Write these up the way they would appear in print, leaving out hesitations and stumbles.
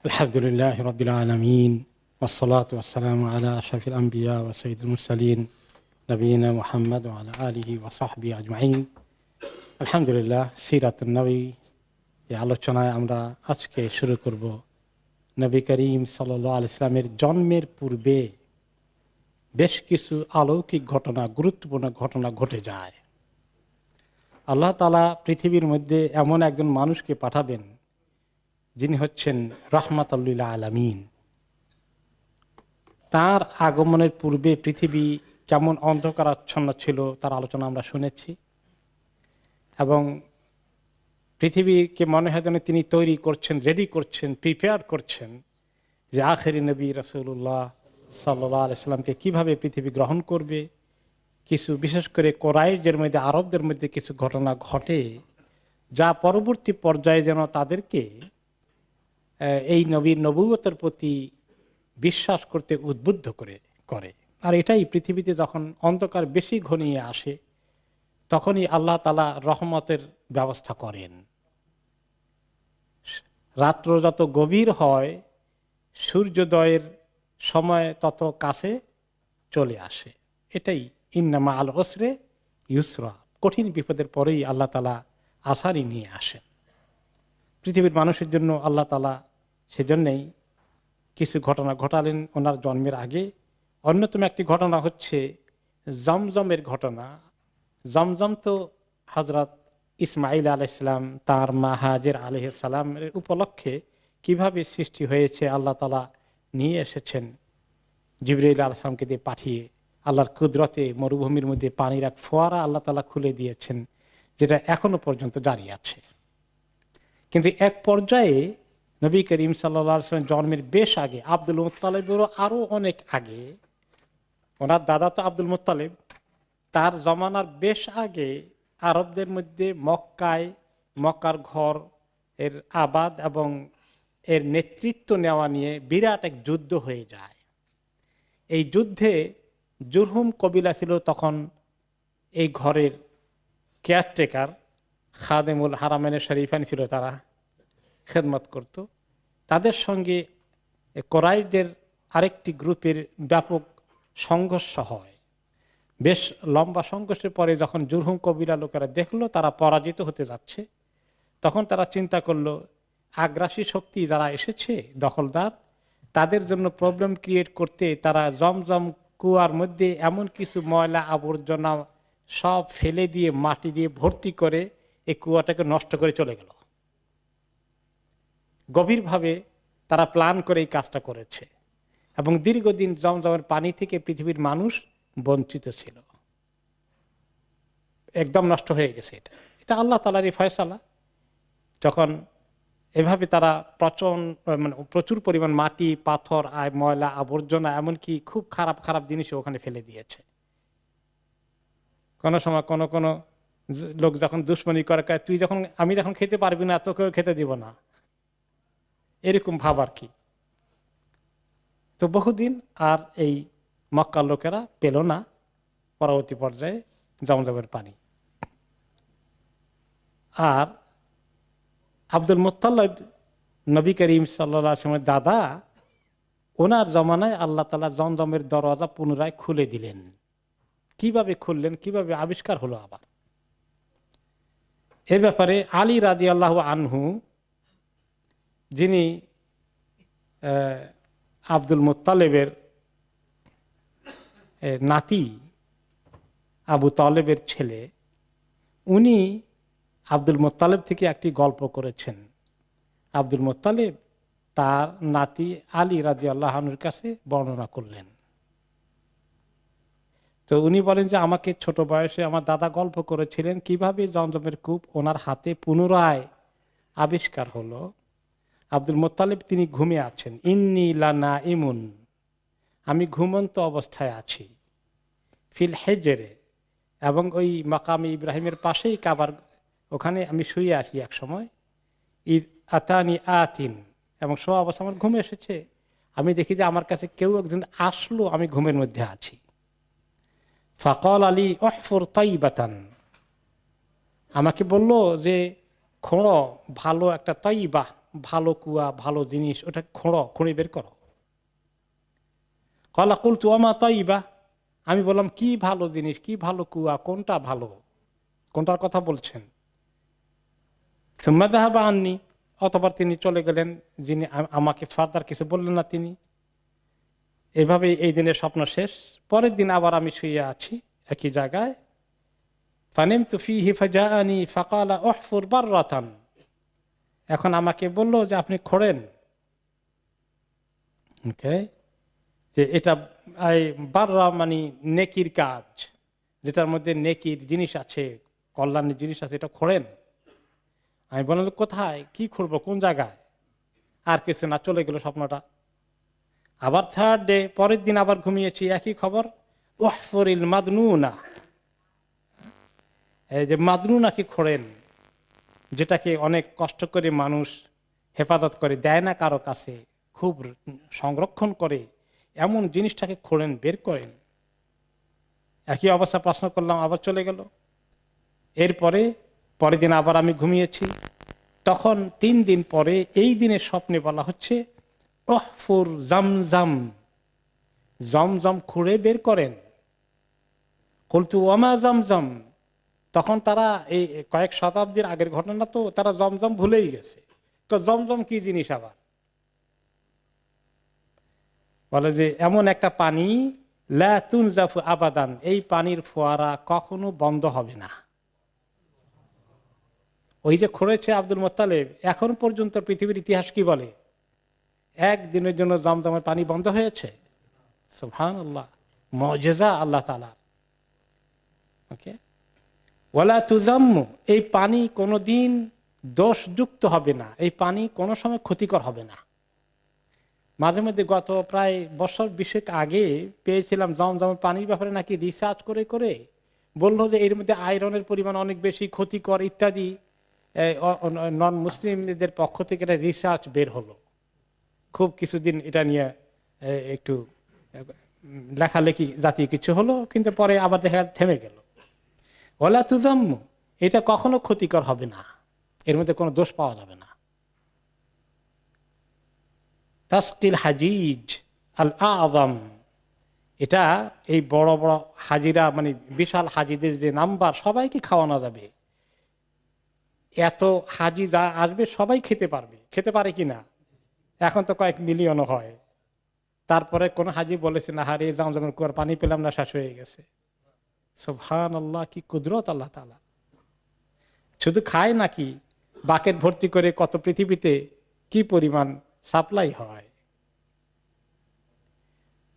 আলহামদুলিল্লাহ রাব্বিল আলামিন ওয়াসসালাতু ওয়াসসালামু আলা আশরাফিল আম্বিয়া ওয়া সাইয়্যিদুল মুরসালিন নবিয়িনা মুহাম্মদ ওয়া আলা আলিহি ওয়া সাহবিহি আজমাইন। আলহামদুলিল্লাহ, সিরাতুন নবী এই আলোচনায় আমরা আজকে শুরু করব নবী করিম সাল্লাল্লাহু আলাইহি সাল্লামের জন্মের পূর্বে বেশ কিছু অলৌকিক ঘটনা, গুরুত্বপূর্ণ ঘটনা ঘটে যায়। আল্লাহ তাআলা পৃথিবীর মধ্যে এমন একজন মানুষকে পাঠাবেন যিনি হচ্ছেন রাহমাতুল লিল আলামিন। তার আগমনের পূর্বে পৃথিবী কেমন অন্ধকারাচ্ছন্ন ছিল তার আলোচনা আমরা শুনেছি, এবং পৃথিবীকে মনে হয় যেন তিনি তৈরি করছেন, রেডি করছেন, প্রিপেয়ার করছেন যে আখেরি নবী রাসূলুল্লাহ সাল্লাল্লাহু আলাইহি সাল্লামকে কীভাবে পৃথিবী গ্রহণ করবে। কিছু বিশেষ করে কোরাইশদের মধ্যে, আরবদের মধ্যে কিছু ঘটনা ঘটে যা পরবর্তী পর্যায়ে যেন তাদেরকে এই নবীর নবুয়তের প্রতি বিশ্বাস করতে উদ্বুদ্ধ করে। আর এটাই পৃথিবীতে যখন অন্ধকার বেশি ঘনিয়ে আসে তখনই আল্লাহ তাআলা রহমতের ব্যবস্থা করেন। রাত্র যত গভীর হয় সূর্যোদয়ের সময় তত কাছে চলে আসে। এটাই ইন্না মাআল উসরি ইউসরা, কঠিন বিপদের পরেই আল্লাহ তাআলা আসারি নিয়ে আসেন পৃথিবীর মানুষের জন্য। আল্লাহ তাআলা সেজন্যই কিছু ঘটনা ঘটালেন ওনার জন্মের আগে। অন্যতম একটি ঘটনা হচ্ছে জমজমের ঘটনা। জমজম তো হযরত ইসমাঈল আলাইহিস সালাম তার মা হাজের আলাইহিস সালামের উপলক্ষে কিভাবে সৃষ্টি হয়েছে আল্লাহ তাআলা নিয়ে এসেছেন জিবরাইল আলাইহিস সালামকে দিয়ে পাঠিয়ে। আল্লাহর কুদরতে মরুভূমির মধ্যে পানির এক ফোয়ারা আল্লাহ তাআলা খুলে দিয়েছেন, যেটা এখনো পর্যন্ত জারি আছে। কিন্তু এক পর্যায়ে নবী করিম সাল্লাল্লাহু আলাইহি ওয়াসাল্লাম জন্মের বেশ আগে, আব্দুল মুত্তালিবেরও আরো অনেক আগে, ওনার দাদা তো আব্দুল মুত্তালিব, তার জমানার বেশ আগে আরবদের মধ্যে মক্কার ঘর এর আবাদ এবং এর নেতৃত্ব নেওয়া নিয়ে বিরাট এক যুদ্ধ হয়ে যায়। এই যুদ্ধে জুরহুম কবিলা ছিল তখন এই ঘরের কেয়ারটেকার, খাদেমুল হারামাইন শরীফাইন ছিল, তারা খেদমত করত। তাদের সঙ্গে কোরাইশদের আরেকটি গ্রুপের ব্যাপক সংঘর্ষ হয়। বেশ লম্বা সংঘর্ষের পরে যখন জুরহুম কবিলা লোকেরা দেখলো তারা পরাজিত হতে যাচ্ছে, তখন তারা চিন্তা করলো আগ্রাসী শক্তি যারা এসেছে দখলদার, তাদের জন্য প্রবলেম ক্রিয়েট করতে তারা জমজম কুয়ার মধ্যে এমন কিছু ময়লা আবর্জনা সব ফেলে দিয়ে মাটি দিয়ে ভর্তি করে এই কুয়াটাকে নষ্ট করে চলে গেল। গভীরভাবে তারা প্ল্যান করে এই কাজটা করেছে, এবং দীর্ঘদিন জমজমের পানি থেকে পৃথিবীর মানুষ বঞ্চিত ছিল, একদম নষ্ট হয়ে গেছে। এটা আল্লাহ তাআলারই ফয়সালা। যখন এভাবে তারা প্রচুর পরিমাণ মাটি, পাথর, ময়লা আবর্জনা, এমনকি খুব খারাপ খারাপ জিনিসও ওখানে ফেলে দিয়েছে। কোনো সময় কোনো লোক যখন দুশ্মনী করে, আমি যখন খেতে পারবি না তোকেও খেতে দিব না, এরকম ভাব আর কি। তো বহুদিন আর এই মক্কার লোকেরা পেল না পরবর্তী পর্যায়ে জমজমের পানি। আর আব্দুল মুত্তালিব নবী করিম সাল্লাল্লাহু আলাইহি ওয়াসাল্লামের দাদা, ওনার জমানায় আল্লাহ তাআলা জমজমের দরওয়াজা পুনরায় খুলে দিলেন। কিভাবে খুললেন, কিভাবে আবিষ্কার হলো আবার, এ ব্যাপারে আলী রাদিয়াল্লাহু আনহু, যিনি আব্দুল মুত্তালিবের নাতি, আবু তালেবের ছেলে, উনি আব্দুল মুত্তালিব থেকে একটি গল্প করেছেন। আব্দুল মুত্তালিব তার নাতি আলী রাদিয়াল্লাহু আনহুর কাছে বর্ণনা করলেন। তো উনি বলেন যে আমাকে ছোট বয়সে আমার দাদা গল্প করেছিলেন কিভাবে জমজমের কূপ ওনার হাতে পুনরায় আবিষ্কার হলো। আব্দুল মুত্তালিব তিনি ঘুমিয়ে আছেন, ইন্নী লানাইমুন, আমি ঘুমন্ত অবস্থায় আছি, ফিল হিজরে, এবং ওই মাকামে ইব্রাহিমের পাশেই কাবার ওখানে আমি শুয়ে আছি এক সময়। ঈদ আতানি আতিন, এবং সব অবস্থা আমার ঘুম এসেছে, আমি দেখি যে আমার কাছে কেউ একজন আসলো, আমি ঘুমের মধ্যে আছি। ফাকাল আলী উহফুর তাইবাতান, আমাকে বলল যে খোঁড়ো ভালো একটা তাইবা, ভালো কুয়া, ভালো জিনিস, ওটা খুঁড়ে বের করো। কলা কুলতু আমা তাইবা, আমি বললাম কি ভালো জিনিস, কি ভালো কুয়া, কোনটা ভালো, কোনটার কথা বলছেন? সুম্মা যাহাবা আননি, অতঃপর তিনি চলে গেলেন, যিনি আমাকে ফার্দার কিছু বললেন না তিনি। এভাবে এই দিনের স্বপ্ন শেষ। পরের দিন আবার আমি শুয়ে আছি একই জায়গায়। ফানিমতু ফীহি ফাজাআনি ফাকালা উহফুর বাররাতান, এখন আমাকে বলল যে আপনি খোঁড়েন। ওকে, যে এটা বাররা মানে নেকির কাজ, যেটার মধ্যে নেকির জিনিস আছে, কল্যাণের জিনিস আছে, এটা খোঁড়েন। আমি বললাম কোথায়, কি খুঁড়বো, কোন জায়গায়? আর কিছু না, চলে গেল স্বপ্নটা। আবার থার্ড ডে, পরের দিন আবার ঘুমিয়েছি, একই খবর। উহফুরিল মাদনুনা, এই যে মাদনুনাকে খোঁড়েন, যেটাকে অনেক কষ্ট করে মানুষ হেফাজত করে দেয় না কারো কাছে, খুব সংরক্ষণ করে, এমন জিনিসটাকে খোঁড়েন, বের করেন। একই অবস্থা, প্রশ্ন করলাম, আবার চলে গেল। এরপরে পরের দিন আবার আমি ঘুমিয়েছি। তখন 3 দিন পরে এই দিনের স্বপ্নে বলা হচ্ছে উহফুর জামজাম, জমজম খুঁড়ে বের করেন। কুলতু ওয়ামা জামজাম, তখন তারা এই কয়েক শতাব্দীর আগের ঘটনা তো, তারা জমজম ভুলেই গেছে। জমজম কি জিনিস আবার? বলে যে এমন একটা পানি, লা তুনজাফু আবাদান, এই পানির ফোয়ারা কখনো বন্ধ হবে না। ওই যে খুঁড়েছে আব্দুল মোত্তালেব, এখন পর্যন্ত পৃথিবীর ইতিহাস কি বলে? একদিনের জন্য জমজমের পানি বন্ধ হয়েছে? সুবহানাল্লাহ, মুজিজা আল্লাহ তাআলা। ওকে, ওয়ালা তুজাম্মু, এই পানি কোনোদিন দোষযুক্ত হবে না, এই পানি কোনো সময় ক্ষতিকর হবে না। মাঝে মধ্যে গত প্রায় বছর 20 আগে পেয়েছিলাম জমজমের পানির ব্যাপারে নাকি রিসার্চ করে করে বললো যে এর মধ্যে আয়রনের পরিমাণ অনেক বেশি, ক্ষতিকর ইত্যাদি। নন মুসলিমদের পক্ষ থেকে একটা রিসার্চ বের হলো। খুব কিছুদিন এটা নিয়ে একটু লেখালেখি জাতীয় কিছু হলো, কিন্তু পরে আবার দেখা থেমে গেল। ওয়ালা তুজাম্মু, এটা কখনো ক্ষতিকর হবে না, এর মধ্যে কোনো দোষ পাওয়া যাবে না। তাসকিল হাজিজ আল আযম, এটা এই বড় বড় হাজিরা, মানে বিশাল হাজিদের যে নাম্বার, সবাইকে খাওয়ানো যাবে। এত হাজি যা আসবে সবাই খেতে পারবে। খেতে পারে কিনা? এখন তো কয়েক মিলিয়নও হয়। তারপরে কোন হাজি বলেছে না, হারে জমজমের কুয়ার পানি পেলাম না, শেষ হয়ে গেছে। সুবহানাল্লাহ, কি কুদরত আল্লাহ তাআলা। শুধু খায় নাকি, বাকেট ভর্তি করে কত পৃথিবীতে কি পরিমাণ সাপ্লাই হয়।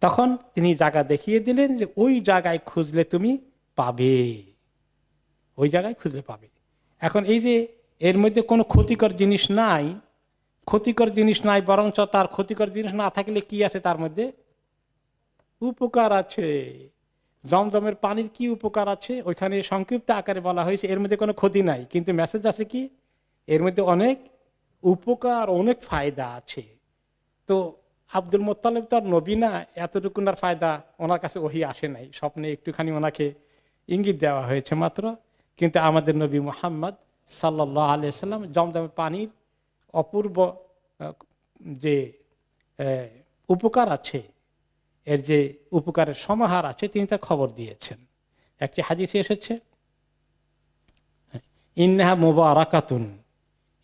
তখন তিনি জায়গা দেখিয়ে দিলেন যে ওই জায়গায় খুঁজলে তুমি পাবে, ওই জায়গায় খুঁজলে পাবে। এখন এই যে এর মধ্যে কোনো ক্ষতিকর জিনিস নাই, ক্ষতিকর জিনিস নাই, বরঞ্চ তার ক্ষতিকর জিনিস না থাকলে কি আছে তার মধ্যে? উপকার আছে। জমজমের পানির কি উপকার আছে ওইখানে সংক্ষিপ্ত আকারে বলা হয়েছে, এর মধ্যে কোনো ক্ষতি নাই, কিন্তু মেসেজ আছে কি, এর মধ্যে অনেক উপকার, অনেক ফায়দা আছে। তো আব্দুল মোত্তালেব তো আর নবী না, এতটুকুনার ফায়দা ওনার কাছে ওহি আসে নাই, স্বপ্নে একটুখানি ওনাকে ইঙ্গিত দেওয়া হয়েছে মাত্র। কিন্তু আমাদের নবী মুহাম্মদ সাল্লাল্লাহু আলাইহি সাল্লাম জমজমের পানির অপূর্ব যে উপকার আছে, এর যে উপকারের সমাহার আছে, তিনি তার খবর দিয়েছেন। একটি হাদিসে এসেছে ইন্নাহা মুবারাকাতুন,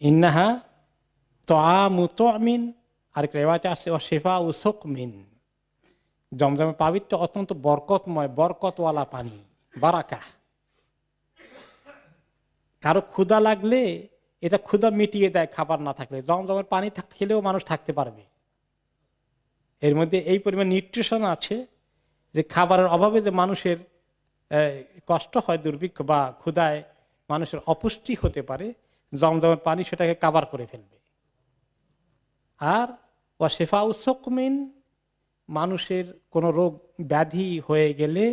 ইন্নাহা তুআমু তুমিন, আরেক রিওয়ায়াতে আছে ওয়াশিফাউ সুকমিন, জমজমের পানিটা অত্যন্ত বরকতময়, বরকতওয়ালা পানি, বারাকা। কারো ক্ষুধা লাগলে এটা ক্ষুধা মিটিয়ে দেয়, খাবার না থাকলে। জমজমের পানি খেলেও মানুষ থাকতে পারবে। এর মধ্যে এই পরিমাণ নিউট্রিশন আছে যে খাবারের অভাবে যে মানুষের কষ্ট হয়, দুর্ভিক্ষ বা ক্ষুধায় মানুষের অপুষ্টি হতে পারে, জমজমের পানি সেটাকে কাভার করে ফেলবে। আর ওয়াশিফাউ সুকমিন, মানুষের কোনো রোগ ব্যাধি হয়ে গেলে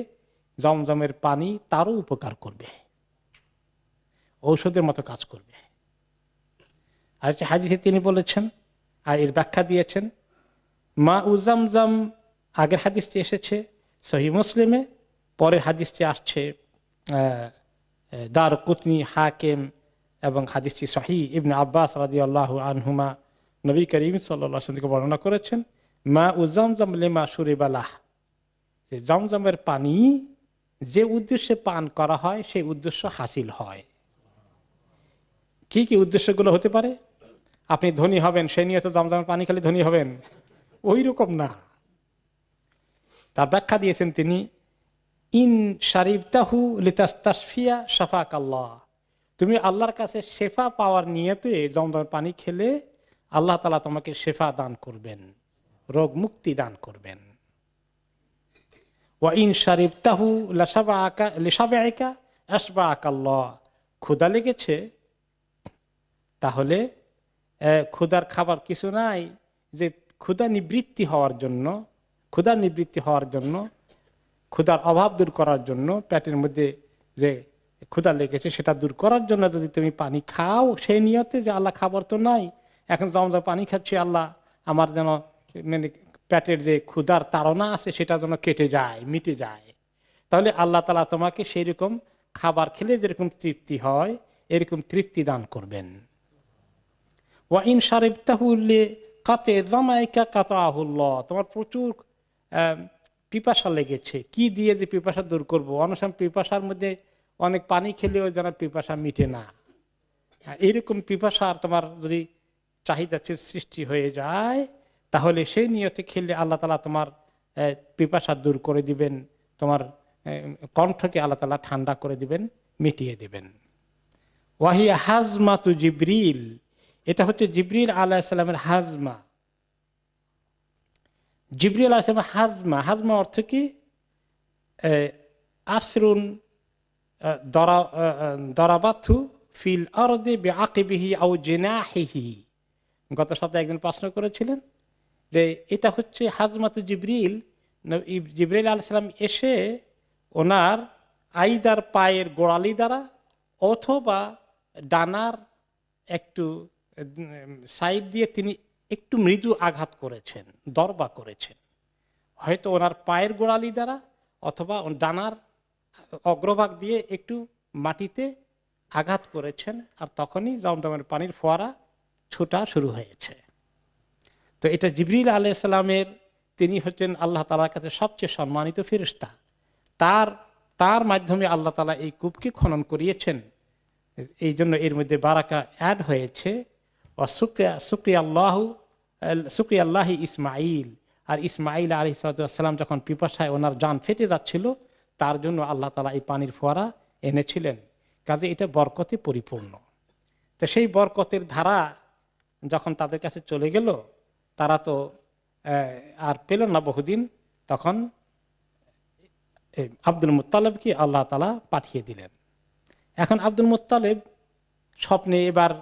জমজমের পানি তারও উপকার করবে, ঔষধের মতো কাজ করবে। আর হাদিসে তিনি বলেছেন, আর এর ব্যাখ্যা দিয়েছেন, মা উজামজাম, আগের হাদিসটি এসেছে সহিহ মুসলিমে, পরের হাদিসটি আসছে দারকুতনি, হাকিম, এবং হাদিসটি সহিহ ইবনে আব্বাস রাদিয়াল্লাহু আনহুমা নবী করিম সাল্লাল্লাহু আলাইহি ওয়াসাল্লাম থেকে বর্ণনা করেছেন, মা উ জামজাম লিমা শুরিবালাহ, যে জমজমের পানি যে উদ্দেশ্যে পান করা হয় সেই উদ্দেশ্য হাসিল হয়। কি কি উদ্দেশ্যগুলো হতে পারে? আপনি ধনী হবেন সেই নিয়ে তো জমজমের পানি খেলে ধনী হবেন, ওই রকম না। তার ব্যাখ্যা দিয়েছেন তিনি, ইন শারিবতাহু লিতাস্তাশফিয়া শাফাক আল্লাহ, তুমি আল্লাহর কাছে শেফা পাওয়ার নিয়তে জমজমের পানি খেলে আল্লাহ তাআলা তোমাকে শেফা দান করবেন, রোগ মুক্তি দান করবেন। ওয়া ইন শারিবতাহু লাশাবাআকা লিশাবাইকা আশবাআকা আল্লাহ, ক্ষুধা লেগেছে তাহলে ক্ষুধার খাবার কিছু নাই, যে ক্ষুধা নিবৃত্তি হওয়ার জন্য, ক্ষুধার অভাব দূর করার জন্য, পেটের মধ্যে যে ক্ষুধা লেগেছে সেটা দূর করার জন্য যদি তুমি পানি খাও সেই নিয়তে যে আল্লাহ খাবার তো নাই, এখন জমজম পানি খাচ্ছি আল্লাহ আমার যেন মানে পেটের যে ক্ষুধার তাড়না আছে সেটা যেন কেটে যায়, মিটে যায়, তাহলে আল্লাহ তাআলা তোমাকে সেই রকম খাবার খেলে যেরকম তৃপ্তি হয় এরকম তৃপ্তি দান করবেন। ওয়া ইন শারিবতাহু লিকাতে যামাইকা কাতাহুল্লাহ, তোমার প্রচুর পিপাসা লেগেছে, কি দিয়ে যে পিপাসা দূর করবো, অনেক সময় পিপাসার মধ্যে অনেক পানি খেলেও যেন পিপাসা মিটে না, এইরকম পিপাসার তোমার যদি চাহিদা সৃষ্টি হয়ে যায় তাহলে সেই নিয়তে খেলে আল্লাহ তাআলা তোমার পিপাসা দূর করে দিবেন, তোমার কণ্ঠকে আল্লাহ তাআলা ঠান্ডা করে দিবেন, মিটিয়ে দিবেন। ওয়াহিয়া হাজমাতু জিবরিল, এটা হচ্ছে জিবরিল আলাইহিস সালামের হাজমা। জিবরিল আলাইহিস সালামের হাজমা, হাজমা অর্থ কি? আসরুন দরাবাতু ফিল আরদি বিআকিবিহি আও জিনাহিহি। গত সপ্তাহে একজন প্রশ্ন করেছিলেন যে এটা হচ্ছে হাজমাতু জিবরিল, জিবরিল আলাইহিস সালাম এসে ওনার আইদার পায়ের গোড়ালি দ্বারা অথবা ডানার একটু সাইড দিয়ে তিনি একটু মৃদু আঘাত করেছেন, দরবা করেছেন, হয়তো ওনার পায়ের গোড়ালি দ্বারা অথবা ডানার অগ্রভাগ দিয়ে একটু মাটিতে আঘাত করেছেন, আর তখনই জমজমের পানির ফোয়ারা ছোটা শুরু হয়েছে। তো এটা জিবরিল আলাইহিস সালামের, তিনি হচ্ছেন আল্লাহ তাআলার কাছে সবচেয়ে সম্মানিত ফেরেশতা, তার মাধ্যমে আল্লাহ তাআলা এই কূপকে খনন করিয়েছেন, এই জন্য এর মধ্যে বারাকা অ্যাড হয়েছে। সুকরিয়া আল্লাহি ইসমাইল, আর ইসমাইল আলাইহিস সালাম যখন পিপাসায় ওনার জান ফেটে যাচ্ছিল তার জন্য আল্লাহ তাআলা এই পানির ফোয়ারা এনেছিলেন, কাজে এটা বরকতে পরিপূর্ণ। তো সেই বরকতের ধারা যখন তাদের কাছে চলে গেল তারা তো আর পেল না বহুদিন, তখন আব্দুল মুত্তালিবকে আল্লাহ তাআলা পাঠিয়ে দিলেন। এখন আব্দুল মুত্তালিব স্বপ্নে এবার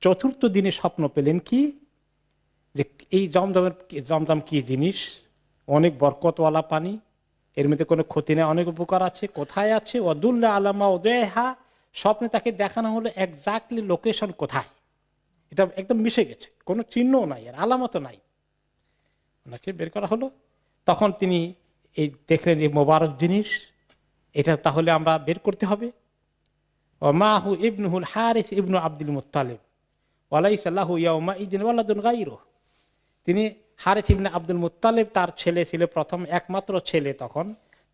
চতুর্থ দিনে স্বপ্ন পেলেন কি, যে এই জমজম কি জিনিস, অনেক বরকতওয়ালা পানি, এর মধ্যে কোনো ক্ষতি নেই, অনেক উপকার আছে, কোথায় আছে? ওয়াদুল্লা আলামা উদয়হা, স্বপ্নে তাকে দেখানো হলো এক্স্যাক্টলি লোকেশন কোথায়, এটা একদম মিশে গেছে, কোনো চিহ্নও নাই, আর আলামতও নাই, ওনাকে বের করা হলো। তখন তিনি এই দেখলেন এই মোবারক জিনিস, এটা তাহলে আমরা বের করতে হবে। ও মাহু ইবনুল হারিস ইবনু আব্দুল মুত্তালিব ওয়ালাইসা লাহু ইয়াউমাইদিন ওয়ালাদুন গায়রুহু, তিনি হারিস ইবনে আব্দুল মুত্তালিব, তার ছেলে ছিল প্রথম একমাত্র ছেলে, তখন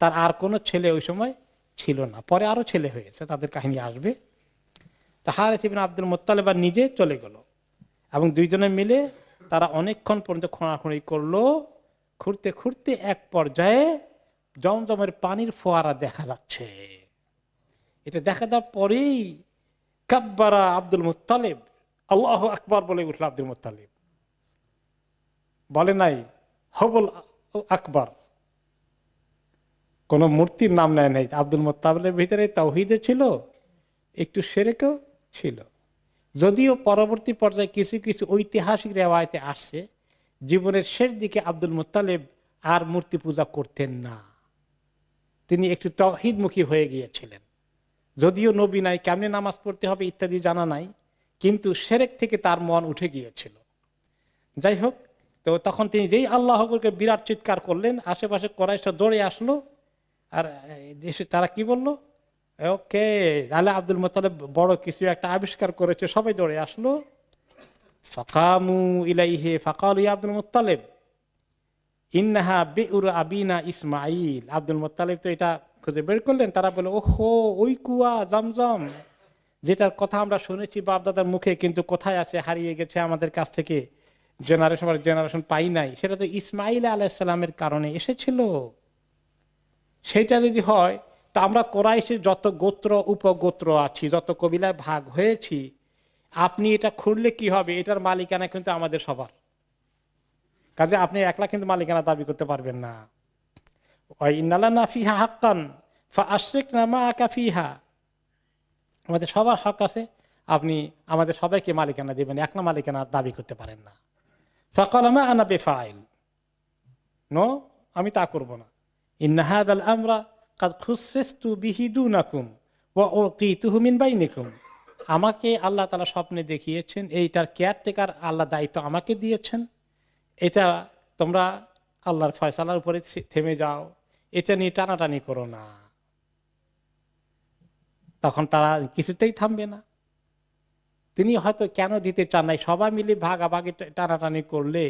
তার আর কোনো ছেলে ওই সময় ছিল না, পরে আরো ছেলে হয়েছে, তাদের কাহিনী আসবে। তো হারিস ইবনে আব্দুল মুত্তালিব আর নিজে চলে গেল এবং দুইজনে মিলে তারা অনেকক্ষণ পর্যন্ত খোঁড়াখুঁড়ি করলো, খুঁড়তে খুঁড়তে এক পর্যায়ে জমজমের পানির ফোয়ারা দেখা যাচ্ছে। এটা দেখা দেওয়ার পরেই কাব্বারা আব্দুল মুত্তালিব, আল্লাহু আকবার বলে উঠল আব্দুল মুত্তালিব, বলে নাই হবল আকবার, কোন মূর্তির নাম নেয় নাই। আব্দুল মুত্তালিবের ভিতরে তাওহীদে ছিল, একটু শিরকও ছিল, যদিও পরবর্তী পর্যায়ে কিছু কিছু ঐতিহাসিক রেওয়ায়েতে আসছে জীবনের শেষ দিকে আব্দুল মুত্তালিব আর মূর্তি পূজা করতেন না, তিনি একটু তাওহীদমুখী হয়ে গিয়েছিলেন, যদিও নবী নাই, কেমনে নামাজ পড়তে হবে ইত্যাদি জানা নাই, কিন্তু শিরক থেকে তার মন উঠে গিয়েছিল। যাই হোক, তো তখন তিনি যেই আল্লাহ আকবরকে বিরাট চিৎকার করলেন, আশেপাশে কুরাইশরা দৌড়ে আসলো, আর দেশে তারা কি বললো, ওকে তাহলে আব্দুল মুত্তালিব বড় কিছু একটা আবিষ্কার করেছে, সবাই দৌড়ে আসলো। ফাকামু ইলাইহি ফাকালু ইয়া Abdul Muttalib ইন্নাহা বিউর আবিনা Ismail. Abdul Muttalib তো এটা খুঁজে বের করলেন। তারা বলে, ওহো, ওই কুয়া জমজম যেটার কথা আমরা শুনেছি বাপ দাদার মুখে, কিন্তু কোথায় আছে, হারিয়ে গেছে আমাদের কাছ থেকে, জেনারেশন পাই নাই, সেটা তো ইসমাইল আলাইহিসসালামের কারণে এসেছিল। সেটা যদি হয়, তা আমরা কোরাইশের যত গোত্র উপগোত্র আছি, যত কবিলায় ভাগ হয়েছি, আপনি এটা খুললে কি হবে, এটার মালিকানা কিন্তু আমাদের সবার। কাজে আপনি একলা কিন্তু মালিকানা দাবি করতে পারবেন না। ইন্নালানা ফিহা হাক্কান ফাআশরিকনা মাআকা ফিহা, আমাদের সবার হক আছে, আপনি আমাদের সবাইকে মালিকানা দিবেন, একলা মালিকানা দাবি করতে পারেন না। ফাকালা মা আনা বিফাইল, নো, আমি তা করব না। ইন্না হাযাল আমরা কাদ খুসসিসতু বিহি দুনাকুম ওয়া উতিতুহু মিন বাইনিকুম, আমাকে আল্লাহ তাআলা স্বপ্নে দেখিয়েছেন, এইটার কেয়ারটেকার আল্লাহ দায়িত্ব আমাকে দিয়েছেন, এটা তোমরা আল্লাহর ফয়সালার উপরে থেমে যাও, এটা নিয়ে টানাটানি করো না। তখন তারা কিছুতেই থামবে না। তিনি হয়তো কেন দিতে চান নাই, সবাই মিলে ভাগাভাগি টানাটানি করলে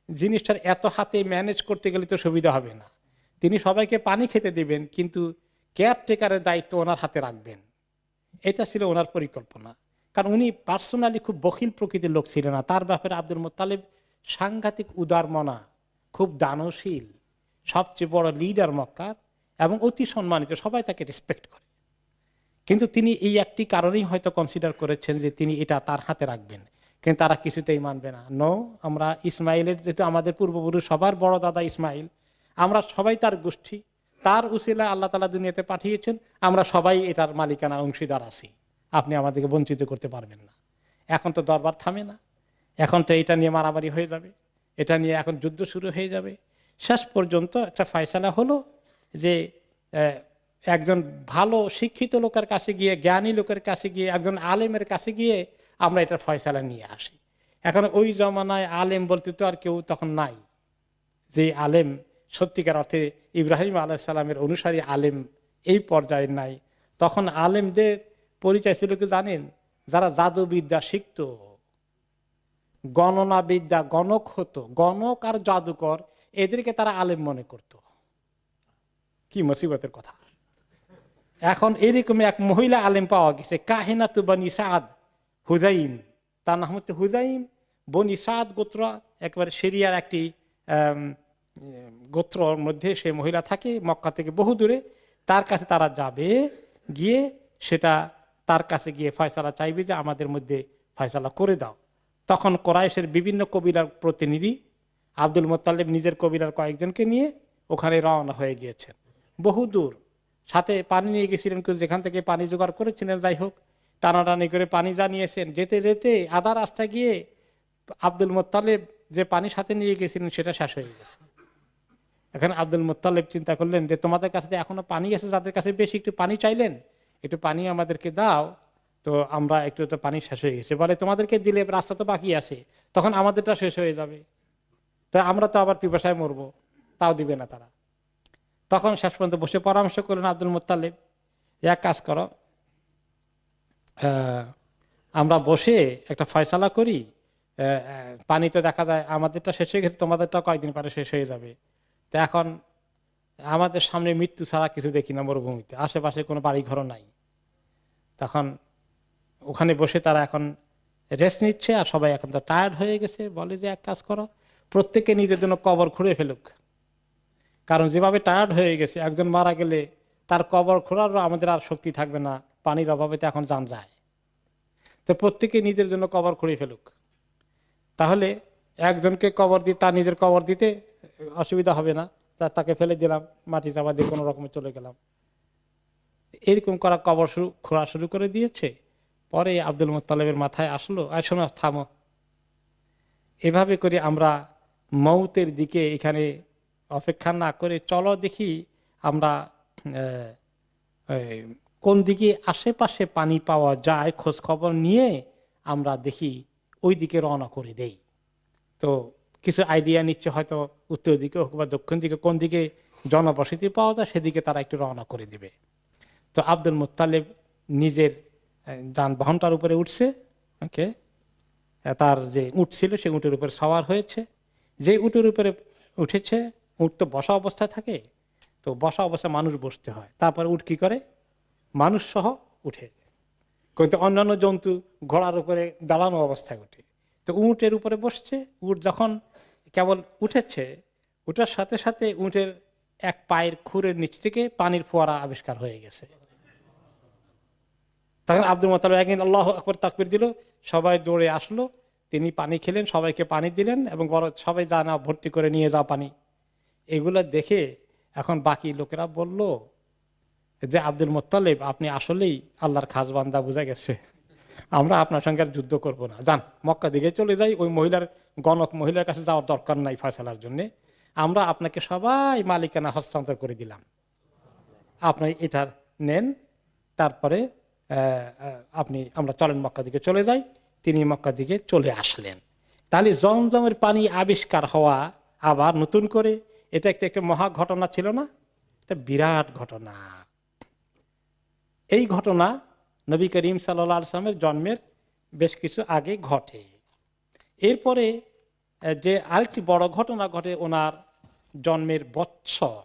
জিনিসটার এত হাতে ম্যানেজ করতে গেলে তো সুবিধা হবে না। তিনি সবাইকে পানি খেতে দিবেন, কিন্তু কেয়ারটেকারের দায়িত্ব ওনার হাতে রাখবেন, এটা ছিল ওনার পরিকল্পনা। কারণ উনি পার্সোনালি খুব বখিল প্রকৃতির লোক ছিলেন না। তার ব্যাপারে আব্দুল মুত্তালিব সাংঘাতিক উদারমনা, খুব দানশীল, সবচেয়ে বড় লিডার মক্কার, এবং অতি সম্মানিত, সবাই তাকে রেসপেক্ট করে। কিন্তু তিনি এই একটি কারণেই হয়তো কনসিডার করেছেন যে তিনি এটা তার হাতে রাখবেন, কিন্তু তারা কিছুতেই মানবে না। নো, আমরা ইসমাইলের, যেহেতু আমাদের পূর্বপুরুষ সবার বড় দাদা ইসমাইল, আমরা সবাই তার গোষ্ঠী, তার উসিলা আল্লাহ তাআলা দুনিয়াতে পাঠিয়েছেন, আমরা সবাই এটার মালিকানা অংশীদার আছি, আপনি আমাদেরকে বঞ্চিত করতে পারবেন না। এখন তো দরবার থামে না, এখন তো এটা নিয়ে মারামারি হয়ে যাবে, এটা নিয়ে এখন যুদ্ধ শুরু হয়ে যাবে। শেষ পর্যন্ত একটা ফয়সালা হলো যে একজন ভালো শিক্ষিত লোকের কাছে গিয়ে, জ্ঞানী লোকের কাছে গিয়ে, একজন আলেমের কাছে গিয়ে আমরা এটার ফয়সালা নিয়ে আসি। এখন ওই জমানায় আলেম বলতে তো আর কেউ তখন নাই, যে আলেম সত্যিকার অর্থে ইব্রাহিম আলাইহিস সালামের অনুসারী আলেম এই পর্যায়ে নাই। তখন আলেমদের পরিচয় ছিল কি জানেন? যারা জাদুবিদ্যা শিখত, গণনা বিদ্যা, গণক হতো, গণক আর জাদুকর, এদেরকে তারা আলেম মনে করত। কি মুসিবতের কথা! এখন এরকম এক মহিলা আলেম পাওয়া গেছে, কাহিনাতু বনি সাদ হুজাইম, তার নাম হচ্ছে হুজাইম। বনি সাদ গোত্র, একেবারে সিরিয়ার একটি গোত্রর মধ্যে সে মহিলা থাকে, মক্কা থেকে বহু দূরে। তার কাছে তারা যাবে, গিয়ে সেটা তার কাছে গিয়ে ফয়সালা চাইবে যে আমাদের মধ্যে ফয়সালা করে দাও। তখন কোরাইশের বিভিন্ন কবিলার প্রতিনিধি আব্দুল মুত্তালিব নিজের কবিলার কয়েকজনকে নিয়ে ওখানে রওনা হয়ে গিয়েছেন, বহু দূর। সাথে পানি নিয়ে গেছিলেন, যেখান থেকে পানি জোগাড় করেছিলেন, যাই হোক টানাটানি করে পানি জানিয়েছেন। যেতে যেতে আধা রাস্তা গিয়ে আব্দুল মুত্তালিব যে পানি সাথে নিয়ে গেছিলেন সেটা শেষ হয়ে গেছে। এখন আব্দুল মুত্তালিব চিন্তা করলেন যে তোমাদের কাছে এখনো পানি আছে, যাদের কাছে বেশি একটু পানি চাইলেন, একটু পানি আমাদেরকে দাও। তো আমরা একটু তো পানি শেষ হয়ে গেছে, বলে তোমাদেরকে দিলে রাস্তা তো বাকি আছে, তখন আমাদেরটা শেষ হয়ে যাবে, তো আমরা তো আবার পিপাসায় মরবো, তাও দিবে না তারা। তখন শেষ পর্যন্ত বসে পরামর্শ করলেন আব্দুল মুত্তালিব, এক কাজ করো, আমরা বসে একটা ফয়সালা করি, পানি তো দেখা যায় আমাদেরটা শেষ হয়ে গেছে, তোমাদেরটা কয়েকদিন পরে শেষ হয়ে যাবে। তো এখন আমাদের সামনে মৃত্যু ছাড়া কিছু দেখি না, মরুভূমিতে আশেপাশে কোনো বাড়ি ঘরও নাই। তখন ওখানে বসে তারা এখন রেস্ট নিচ্ছে, আর সবাই এখন তো টায়ার্ড হয়ে গেছে। বলে যে এক কাজ করো, প্রত্যেকে নিজের জন্য কবর খুঁড়ে ফেলুক, কারণ যেভাবে টায়ার্ড হয়ে গেছে, একজন মারা গেলে তার কবর খোঁড়ারও আমাদের আর শক্তি থাকবে না, পানির অভাবে তো এখন জান যায়। তো প্রত্যেকে নিজের জন্য কবর খুঁড়ে ফেলুক, তাহলে একজনকে কবর দিয়ে তার নিজের কবর দিতে অসুবিধা হবে না, তাকে ফেলে দিলাম, মাটি চাপা দিয়ে কোনো রকমে চলে গেলাম। এরকম করা কবর খোঁড়া শুরু করে দিয়েছে। পরে আব্দুল মুত্তালিবের মাথায় আসলো, আর শোনো, থামো, এভাবে করে আমরা মৌতের দিকে এখানে অপেক্ষা না করে চলো দেখি আমরা কোন দিকে আশেপাশে পানি পাওয়া যায়, খোঁজ খবর নিয়ে আমরা দেখি ওই দিকে রওনা করে দেই। তো কিছু আইডিয়া নিচ্ছে, হয়তো উত্তর দিকে হোক বা দক্ষিণ দিকে, কোন দিকে জনবসতি পাওয়া যায় সেদিকে তারা একটু রওনা করে দিবে। তো আব্দুল মুত্তালিব নিজের যানবাহনটার উপরে উঠছে, ওকে, তার যে উট ছিল সে উটের উপরে সওয়ার হয়েছে। যে উটের উপরে উঠেছে, উট তো বসা অবস্থায় থাকে, তো বসা অবস্থায় মানুষ বসতে হয়, তারপরে উট কি করে মানুষ সহ উঠে। কিন্তু অন্যান্য জন্তু ঘোড়ার উপরে দাঁড়ানো অবস্থায় উঠে, তো উটের উপরে বসছে। উট যখন কেবল উঠেছে, উঠার সাথে সাথে উটের এক পায়ের খুরের নিচ থেকে পানির ফোয়ারা আবিষ্কার হয়ে গেছে। তখন আব্দুল মুত্তালিব একদিন আল্লাহু আকবার তাকবীর দিল, সবাই দৌড়ে আসলো, তিনি পানি খেলেন, সবাইকে পানি দিলেন এবং বড় সবাই জানা ভর্তি করে নিয়ে যাওয়া পানি। এগুলো দেখে এখন বাকি লোকেরা বলল যে আব্দুল মুত্তালিব আপনি আসলেই আল্লাহর খাস বান্দা, বোঝা গেছে, আমরা আপনার সঙ্গে আর যুদ্ধ করব না, যান মক্কা দিকে চলে যাই, ওই মহিলার গণক মহিলার কাছে যাওয়ার দরকার নাই ফয়সালার জন্য, আমরা আপনাকে সবাই মালিকানা হস্তান্তর করে দিলাম, আপনি এটার নেন, তারপরে আমরা চলেন মক্কা দিকে চলে যাই। তিনি মক্কা দিকে চলে আসলেন। তাহলে জমজমের পানি আবিষ্কার হওয়া আবার নতুন করে, এটা একটা মহা ঘটনা ছিল না? এটা বিরাট ঘটনা। এই ঘটনা নবী করিম সাল্লাল্লাহু আলাইহি ওয়াসাল্লামের জন্মের বেশ কিছু আগে ঘটে। এরপরে যে আরেকটি বড় ঘটনা ঘটে ওনার জন্মের বৎসর,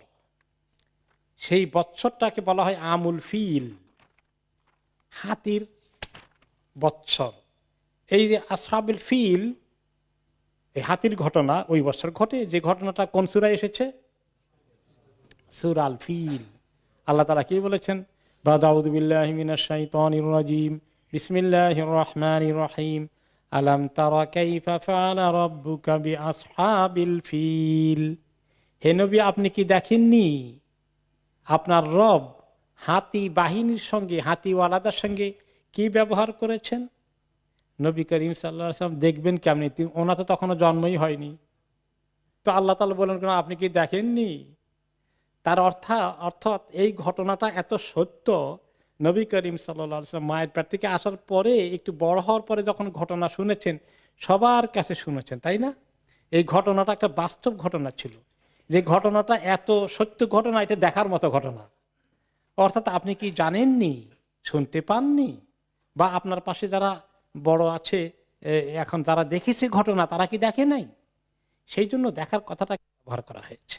সেই বৎসরটাকে বলা হয় আমুল ফিল, হাতির বৎসর। এই যে আসহাবুল ফিল, এই হাতির ঘটনা ওই বছর ঘটে। যে ঘটনাটা কোন সূরায় এসেছে? সূরা আল ফিল। আল্লাহ তাআলা কি বলেছেন? আউযু বিল্লাহি মিনাশ শাইতানির রাজীম, বিসমিল্লাহির রহমানির রহিম, আলাম তারা কাইফা ফাআলা রাব্বুকা বিআসহাবিল ফিল। হে নবী, আপনি কি দেখেননি আপনার রব হাতি বাহিনীর সঙ্গে, হাতিওয়ালাদের সঙ্গে কি ব্যবহার করেছেন? নবী করিম সাল্লাল্লাহু আলাইহি ওয়াসাল্লাম দেখবেন কেমনি? ওনার তো তখনও জন্মই হয়নি। তো আল্লাহ তাআলা বলেন কেন আপনি কি দেখেননি? তার অর্থাৎ এই ঘটনাটা এত সত্য, নবী করিম সাল্লাল্লাহু আলাইহি ওয়াসাল্লাম মায়ের পেট থেকে আসার পরে, একটু বড় হওয়ার পরে যখন ঘটনা শুনেছেন, সবার কাছে শুনেছেন, তাই না? এই ঘটনাটা একটা বাস্তব ঘটনা ছিল। যে ঘটনাটা এত সত্য ঘটনা, এটা দেখার মতো ঘটনা। অর্থাৎ আপনি কি জানেননি, শুনতে পাননি, বা আপনার পাশে যারা বড় আছে এখন যারা দেখেছে ঘটনা, তারা কি দেখে নাই? সেই জন্য দেখার কথাটা ব্যবহার করা হয়েছে।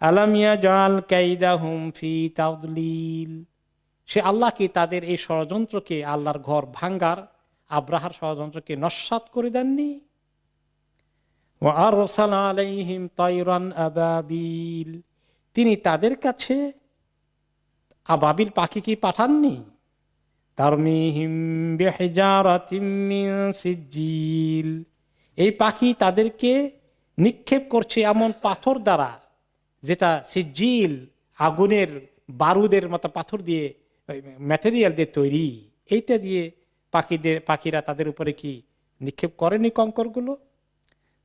আলাম ইয়াজআল কাইদাহুম ফি তাদলিল। সে আল্লাহ কি তাদের এই ষড়যন্ত্রকে, আল্লাহর ঘর ভাঙ্গার আব্রাহার ষড়যন্ত্রকে নস্যাৎ করে দেননি? ওয়া আরসালা আলাইহিম তায়রান আবাবিল। তিনি তাদের কাছে আবাবিল পাখি কি পাঠাননি? তারমিহিম বিহিজারাতিম মিন সিজিল। এই পাখি তাদেরকে নিক্ষেপ করছে এমন পাথর দ্বারা, যেটা সিজিল, আগুনের বারুদের মতো পাথর দিয়ে, ম্যাটেরিয়াল দিয়ে তৈরি। এইটা দিয়ে পাখিরা তাদের উপরে কি নিক্ষেপ করেনি কঙ্করগুলো?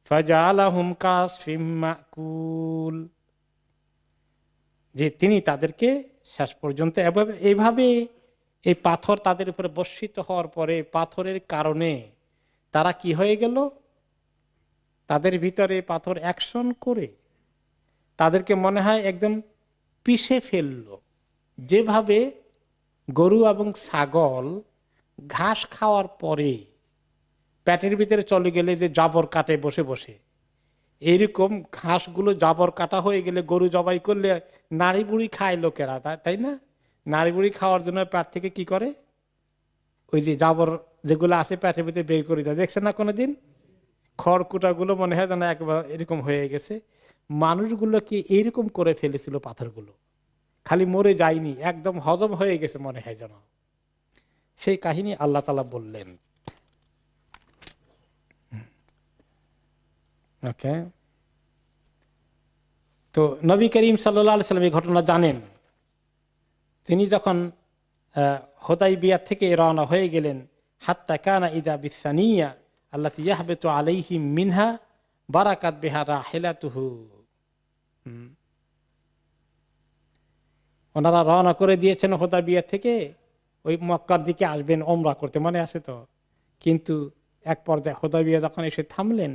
ফাজআলাহুম কাসফিম মাকুল। যে তিনি তাদেরকে শেষ পর্যন্ত এইভাবে এই পাথর তাদের উপরে বর্ষিত হওয়ার পরে, পাথরের কারণে তারা কি হয়ে গেল? তাদের ভিতরে পাথর অ্যাকশন করে তাদেরকে মনে হয় একদম পিষে ফেললো। যেভাবে গরু এবং ছাগল ঘাস খাওয়ার পরে পেটের ভিতরে চলে গেলে যে জাবর কাটে বসে বসে, এইরকম ঘাসগুলো জাবর কাটা হয়ে গেলে গরু জবাই করলে নাড়ি বুড়ি খায় লোকেরা, তাই না? নাড়ি বুড়ি খাওয়ার জন্য পেট থেকে কি করে, ওই যে জাবর যেগুলো আছে পেটের ভিতরে বের করে দেয়। দেখছেন না কোনোদিন? খড়কুটাগুলো মনে হয় যেন একবার এরকম হয়ে গেছে। মানুষগুলো কি এইরকম করে ফেলেছিল পাথরগুলো, খালি মরে যায়নি, একদম হজম হয়ে গেছে মনে হয় যেন। সেই কাহিনী আল্লাহ তাআলা বললেন। ওকে, তো নবী করিম সাল্লাল্লাহু আলাইহি ওয়াসাল্লাম এই ঘটনা জানেন। তিনি যখন হুদাইবিয়া থেকে রওনা হয়ে গেলেন, হাত্তা কানা ইদা বিসানিয়া আল্লাতী ইয়াহবিতু আলাইহিম মিনহা বারাকাত বিহা রাহিলাতুহু। ওনারা রওনা করে দিয়েছেন হুদাইবিয়া থেকে, ওই মক্কার দিকে আসবেন ওমরা করতে, মনে আছে তো? কিন্তু এক পর্যায়ে হুদাইবিয়া যখন এসে থামলেন,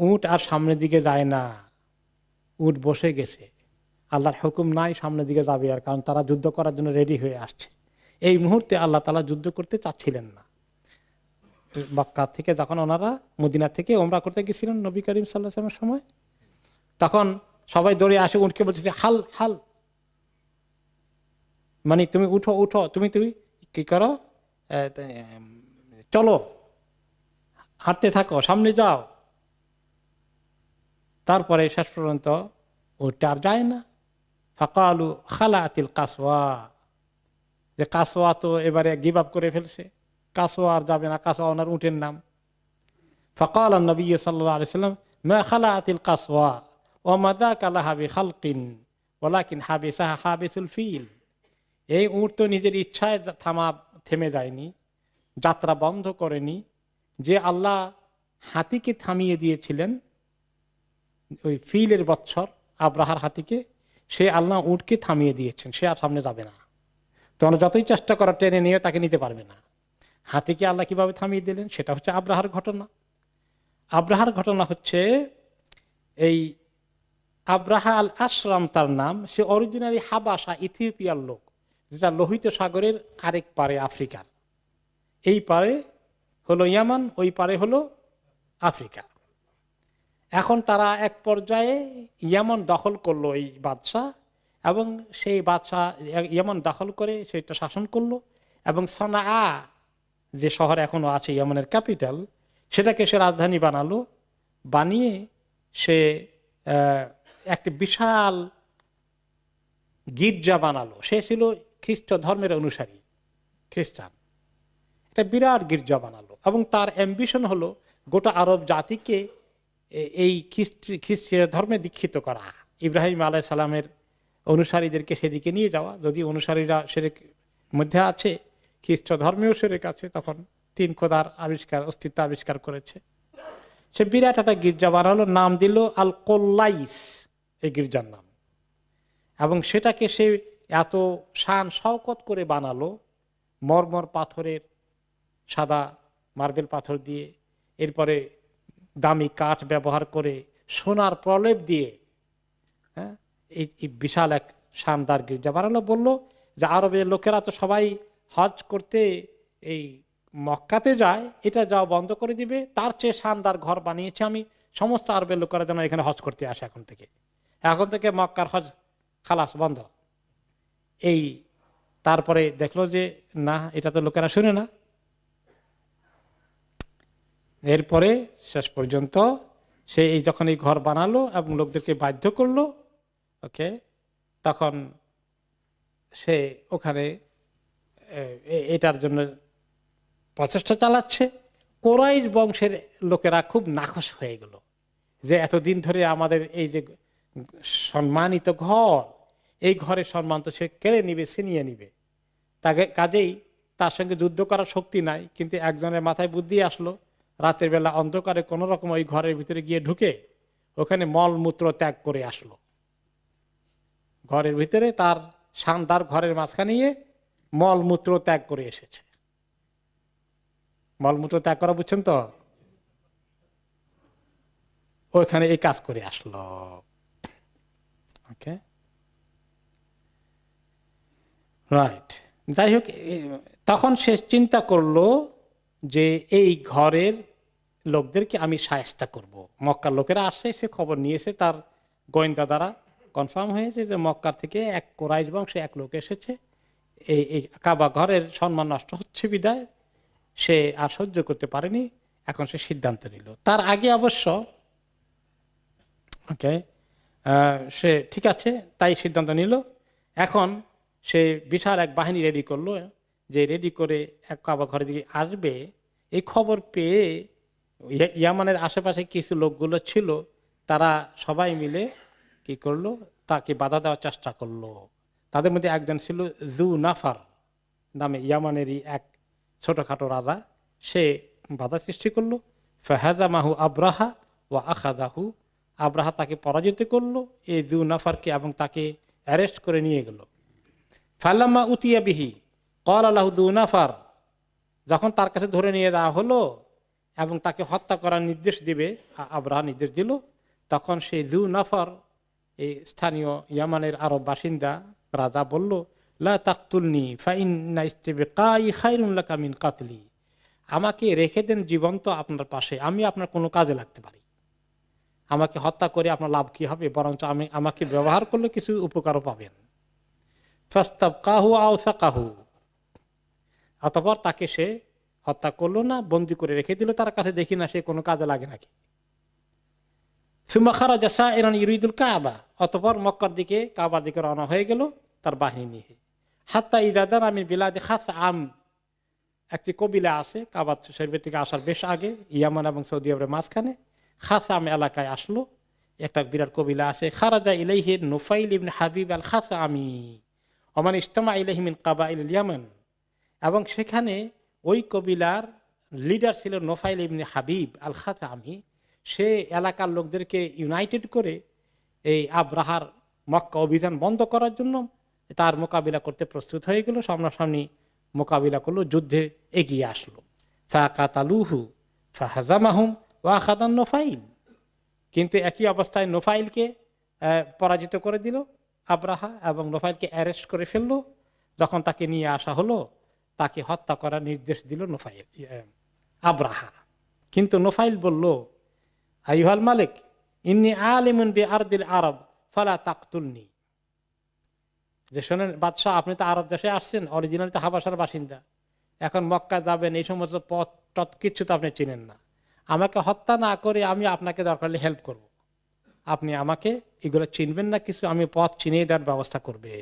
উট আর সামনের দিকে যায় না, উট বসে গেছে। আল্লাহর হুকুম নাই সামনের দিকে যাবে, আর কারণ তারা যুদ্ধ করার জন্য রেডি হয়ে আসছে। এই মুহূর্তে আল্লাহ তাআলা যুদ্ধ করতে চাচ্ছিলেন না। মক্কা থেকে যখন ওনারা মদিনা থেকে ওমরা করতে গেছিলেন নবী করিম সাল্লাল্লাহু আলাইহি ওয়াসাল্লামের সময়, তখন সবাই দৌড়ে আসে উঠকে বলছে হাল হাল, মানে তুমি উঠো উঠো, তুমি কি করো, চলো হাঁটতে থাকো, সামনে যাও। তারপরে শেষ পর্যন্ত ওটা আর যায় না। ফাকালু খালাতিল কাসওয়া, যে কাসওয়া তো এবারে গিভ আপ করে ফেলছে, কাসওয়া আর যাবে না, কাসওয়া ওনার উটের নাম। ফাকাল নবী সাল্লাল্লাহু আলাইহি সাল্লাম মা খালাতিল কাসওয়া ওয়া মা যাকা লাহা বিখালকিন ওয়ালাকিন হাবিসাহা হাবিসুল ফিল। এই উট তো নিজের ইচ্ছায় থেমে যায়নি, যাত্রা বন্ধ করেনি। যে আল্লাহ হাতিকে থামিয়ে দিয়েছিলেন, ওই ফিলের বৎসর আব্রাহার হাতিকে, সে আল্লাহ উটকে থামিয়ে দিয়েছেন, সে আর সামনে যাবে না। তোমরা যতই চেষ্টা করা টেনে নিয়ে তাকে নিতে পারবে না। হাতিকে আল্লাহ কিভাবে থামিয়ে দিলেন সেটা হচ্ছে আব্রাহার ঘটনা। আব্রাহার ঘটনা হচ্ছে এই আব্রাহা আল আশরাম তার নাম, সে অরিজিনালি হাবাসা ইথিওপিয়ার লোক, যেটা লোহিত সাগরের আরেক পারে আফ্রিকার। এই পারে হলো ইয়ামান, ওই পারে হলো আফ্রিকা। এখন তারা এক পর্যায়ে ইয়ামান দখল করলো এই বাদশাহ, এবং সেই বাদশাহ ইয়ামান দখল করে সেটা শাসন করলো, এবং সানাআ যে শহর এখনো আছে ইয়ামানের ক্যাপিটাল, সেটাকে সে রাজধানী বানালো। বানিয়ে সে একটি বিশাল গির্জা বানালো। সে ছিল খ্রিস্ট ধর্মের অনুসারী, খ্রিস্টান। একটা বিরাট গির্জা বানালো, এবং তার অ্যাম্বিশন হলো গোটা আরব জাতিকে এই খ্রিস্টীয় ধর্মে দীক্ষিত করা, ইব্রাহিম আলাইহিস সালামের অনুসারীদেরকে সেদিকে নিয়ে যাওয়া। যদি অনুসারীরা শিরক মধ্যে আছে, খ্রিস্ট ধর্মেও শিরক আছে, তখন তিন খোদার অস্তিত্ব আবিষ্কার করেছে। সে বিরাট একটা গির্জা বানালো, নাম দিল আল কোল্লাইস, এই গির্জার নাম। এবং সেটাকে সে এত শান শওকত করে বানালো, মরমর পাথরের, সাদা মার্বেল পাথর দিয়ে, এরপরে দামি কাঠ ব্যবহার করে, সোনার প্রলেপ দিয়ে, হ্যাঁ, এই বিশাল এক শানদার গির্জা বানালো। বলল যে আরবের লোকেরা তো সবাই হজ করতে এই মক্কাতে যায়, এটা যাওয়া বন্ধ করে দিবে, তার চেয়ে শানদার ঘর বানিয়েছে আমি, সমস্ত আরবের লোকেরা যেন এখানে হজ করতে আসে। এখন থেকে মক্কার হজ খালাস বন্ধ। এই তারপরে দেখলো যে না, এটা তো লোকেরা শুনে না। এরপরে শেষ পর্যন্ত সে যখন এই ঘর বানালো এবং লোকদেরকে বাধ্য করলো, ওকে, তখন সে ওখানে এটার জন্য প্রচেষ্টা চালাচ্ছে। কোরাইশ বংশের লোকেরা খুব নাখোশ হয়ে গেল যে এতদিন ধরে আমাদের এই যে সম্মানিত ঘর, এই ঘরের সম্মান তো সে কেড়ে নিবে, ছিনিয়ে নিবে। তাকে কাজেই তার সঙ্গে যুদ্ধ করার শক্তি নাই। কিন্তু একজনের মাথায় বুদ্ধি আসলো, রাতের বেলা অন্ধকারে কোনো রকম ওই ঘরের ভিতরে গিয়ে ঢুকে ওখানে মলমূত্র ত্যাগ করে আসলো। ঘরের ভিতরে তার শানদার ঘরের মাঝখানে গিয়ে মলমূত্র ত্যাগ করে এসেছে। মলমূত্র ত্যাগ করা বুঝছেন তো, ওইখানে এই কাজ করে আসলো। ওকে, রাইট। যাই হোক, তখন সে চিন্তা করলো যে এই ঘরের লোকদেরকে আমি শায়েস্তা করব। মক্কার লোকেরা আসছে, সে খবর নিয়েছে, তার গোয়েন্দা দ্বারা কনফার্ম হয়েছে যে মক্কার থেকে এক কোরাইশ বংশে এক লোক এসেছে, এই কাবা ঘরের সম্মান নষ্ট হচ্ছে বিদায় সে আর সহ্য করতে পারেনি। এখন সে সিদ্ধান্ত নিল। তার আগে অবশ্য ওকে, সে ঠিক আছে তাই সিদ্ধান্ত নিল। এখন সে বিশাল এক বাহিনী রেডি করলো, যে রেডি করে এক কাবা ঘরের দিকে আসবে। এই খবর পেয়ে ইয়ামানের আশেপাশে কিছু লোকগুলো ছিল, তারা সবাই মিলে কি করলো, তাকে বাধা দেওয়ার চেষ্টা করলো। তাদের মধ্যে একজন ছিল জু নাফার নামে, ইয়ামানেরই এক ছোটখাটো রাজা। সে বাধা সৃষ্টি করলো। ফাহাজা মাহু আব্রাহা ও আখাদাহু, আব্রাহা তাকে পরাজিত করলো এই জু নাফারকে, এবং তাকে অ্যারেস্ট করে নিয়ে গেল। ফালাম্মা উতিয়া বিহি ক্বালা লাহু জু নাফার, যখন তার কাছে ধরে নিয়ে যাওয়া হলো এবং তাকে হত্যা করার নির্দেশ দিবে, আব্রাহা নির্দেশ দিল, তখন সেই জু নাফার, এই স্থানীয় ইয়ামানের আরব বাসিন্দা রাজা বলল, লা তাকতুলনি ফাইন্না ইস্তিবকাই খায়রুন লাকা মিন কাতলি, আমাকে রেখে দেন জীবন্ত আপনার পাশে, আমি আপনার কোনো কাজে লাগতে পারি। আমাকে হত্যা করে আপনার লাভ কি হবে, বরঞ্চ আমাকে ব্যবহার করলে কিছু উপকারও পাবেন। ফাস্তাবকাহু আও সাকাহু, অতঃপর তাকে সে হত্যা করলো না, বন্দী করে রেখে দিল তার কাছে, দেখি না সে কোনো কাজে লাগে নাকি। সুম্মা খারাজা সাইরান ইউরিদুল কাবা, অতঃপর মক্কার দিকে, কাবার দিকে রওনা হয়ে গেল তার বাহিনী নিয়ে। হাত্তা ইদাদান আমি বিলাদে খাস আম, একটি কবিলা আছে কাবা শরীফের থেকে আসার বেশ আগে, ইয়ামান এবং সৌদি আরবের মাঝখানে খাসাম এলাকায় আসলো, একটা বিরাট কবিলা আছে। খারাজা ইলাইহি নুফাইল ইবনে হাবিব আল খাসামি ওমান ইজতামা ইলাইহি মিন কাবাইল ইয়ামান, এবং সেখানে ওই কবিলার লিডার ছিল নুফাইল ইবনে হাবিব আল খাসামি। সে এলাকার লোকদেরকে ইউনাইটেড করে এই আব্রাহার মক্কা অভিযান বন্ধ করার জন্য তার মোকাবিলা করতে প্রস্তুত হয়ে গেল, সামনাসামনি মোকাবিলা করলো, যুদ্ধে এগিয়ে আসলো। ফাকাতালুহু ফাহাজামাহুম ওয়া খাদান নুফাইল, কিন্তু একই অবস্থায় নুফাইলকে পরাজিত করে দিল আব্রাহা, এবং নুফাইলকে অ্যারেস্ট করে ফেললো। যখন তাকে নিয়ে আসা হলো, তাকে হত্যা করার নির্দেশ দিল নুফাইল, আব্রাহা। কিন্তু নুফাইল বলল, আইয়ুহাল মালিক ইন্নী আলিমুন বিআরদিল আরব ফালা তাকতুলনি, যে শোনেন বাদশাহ, আপনি তো আরব দেশে আসছেন, অরিজিনাল তো হাবাসার বাসিন্দা, এখন মক্কা যাবেন, এই সমস্ত পথ টথ কিচ্ছু তো আপনি চিনেন না, আমাকে হত্যা না করে আমি আপনাকে দরকার হলে হেল্প করব, আপনি আমাকে এগুলো চিনবেন না কিছু, আমি পথ চিনিয়ে দেওয়ার ব্যবস্থা করবে।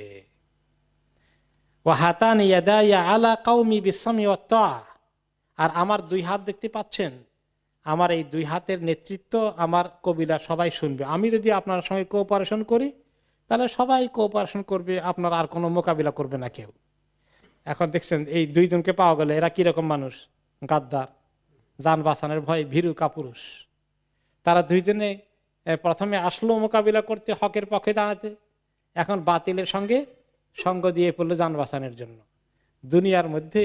ওয়া হাতানি ইয়াদায়া আলা কওমি বিসসামি ওয়াত তাআ, আর আমার দুই হাত দেখতে পাচ্ছেন, আমার এই দুই হাতের নেতৃত্ব আমার কবিলা সবাই শুনবে। আমি যদি আপনার সঙ্গে কোঅপারেশন করি তাহলে সবাই কোঅপারেশন করবে, আপনার আর কোনো মোকাবিলা করবে না কেউ। এখন দেখছেন এই দুইজনকে পাওয়া গেল, এরা কিরকম মানুষ, গাদ্দার, জান বাঁচানোর ভয় ভীরু কাপুরুষ। তারা দুইজনে প্রথমে আসলো মোকাবিলা করতে, হকের পক্ষে দাঁড়াতে, এখন বাতিলের সঙ্গে সঙ্গ দিয়ে পড়লো জান বাঁচানোর জন্য। দুনিয়ার মধ্যে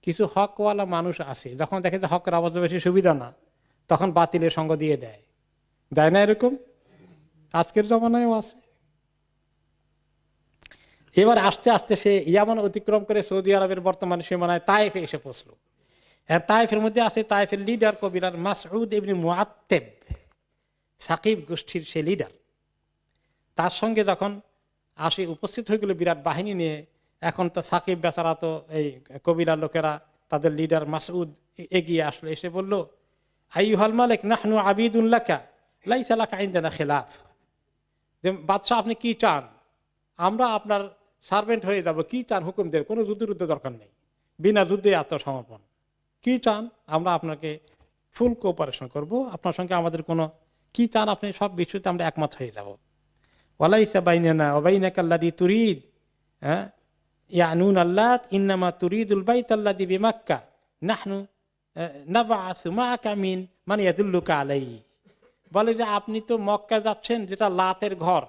কিছু হকওয়ালা মানুষ আছে, যখন দেখে যে হকের আওয়াজ বেশি সুবিধা না, তখন বাতিলের সঙ্গ দিয়ে দেয়, দেয় না এরকম? আজকের জমানায়ও আছে। এবার আস্তে আস্তে সে ইয়ামান অতিক্রম করে সৌদি আরবের বর্তমান সীমানায় তায়েফে এসে পৌঁছলো। আর তায়েফের মধ্যে আছে তায়েফের লিডার কবিরার মাসউদ ইবনে মুআত্তাব, সাকিব গোষ্ঠীর সে লিডার। তার সঙ্গে যখন আসে উপস্থিত হয়ে গেল বিরাট বাহিনী নিয়ে, এখন তো সাকিব বেচারা তো এই কবিরার লোকেরা, তাদের লিডার মাসউদ এগিয়ে আসলো, এসে বলল, আইয়ুহাল মালিক নাহনু আবিদুন লাকা লাইসা লাকা ইনদানা খিলাফ, যে বাদশাহ আপনি কি চান, আমরা আপনার সার্ভেন্ট হয়ে যাব, কি চান হুকুম দেন, কোনো যুদ্ধ দরকার নেই, বিনা যুদ্ধে আত্মসমর্পণ, কি চান, আমরা আপনাকে ফুল কোঅপারেশন করব, আপনার সঙ্গে আমাদের কোনো, কি চান আপনি, সব বিষয়তে আমরা একমত হয়ে যাব। ওয়ালাইসা বাইনানা ওয়া বাইনাকা আল্লাযী তুরিদ ইয়ানুন আল্লাত ইন্নামা তুরিদুল বাইতাল্লাযী বিমাক্কা নাহনু নাবআসু মাআকা মিন মান ইয়াদুল্লুকা আলাইহি, বলে যে আপনি তো মক্কা যাচ্ছেন, যেটা লাতের ঘর,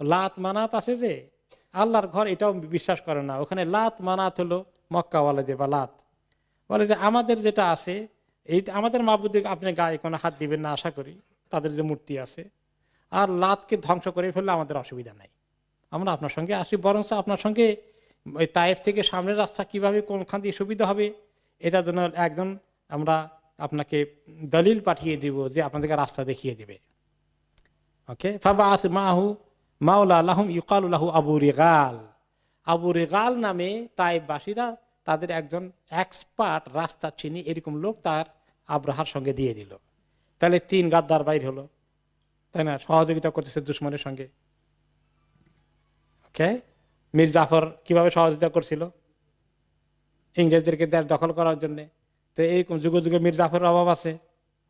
লাত মানাত আছে যে আল্লাহর ঘর, এটাও বিশ্বাস করে না, ওখানে লাত মানাত হলো মক্কাওয়ালাদের বা লাত, বলে যে আমাদের যেটা আছে, এই আমাদের মাবুদে আপনি গায়ে কোনো হাত দিবেন না আশা করি, তাদের যে মূর্তি আছে, আর লাতকে ধ্বংস করে ফেললে আমাদের অসুবিধা নাই, আমরা আপনার সঙ্গে আসি, বরঞ্চ আপনার সঙ্গে ওই তায়েফ থেকে সামনের রাস্তা কিভাবে কোনখান দিয়ে সুবিধা হবে, এটার জন্য একজন আমরা আপনাকে দলিল পাঠিয়ে দিব যে আপনাদেরকে রাস্তা দেখিয়ে দিবে। ওকে, ফাবাআস মাহু মাওলা লাহুম ইউকালু লাহু আবু রিগাল, আবু রিগাল নামে তায়েফবাসীরা তাদের একজন এক্সপার্ট রাস্তা চিনি এরকম লোক তার আব্রাহার সঙ্গে দিয়ে দিল। তাহলে 3 গাদ্দার বাইর হলো, তাই না, সহযোগিতা করতেছে দুশমনের সঙ্গে। ওকে, মীর জাফর কিভাবে সহযোগিতা করছিল ইংরেজদেরকে দেশ দখল করার জন্য, তো এইরকম যুগে যুগে মীর জাফরের অভাব আছে,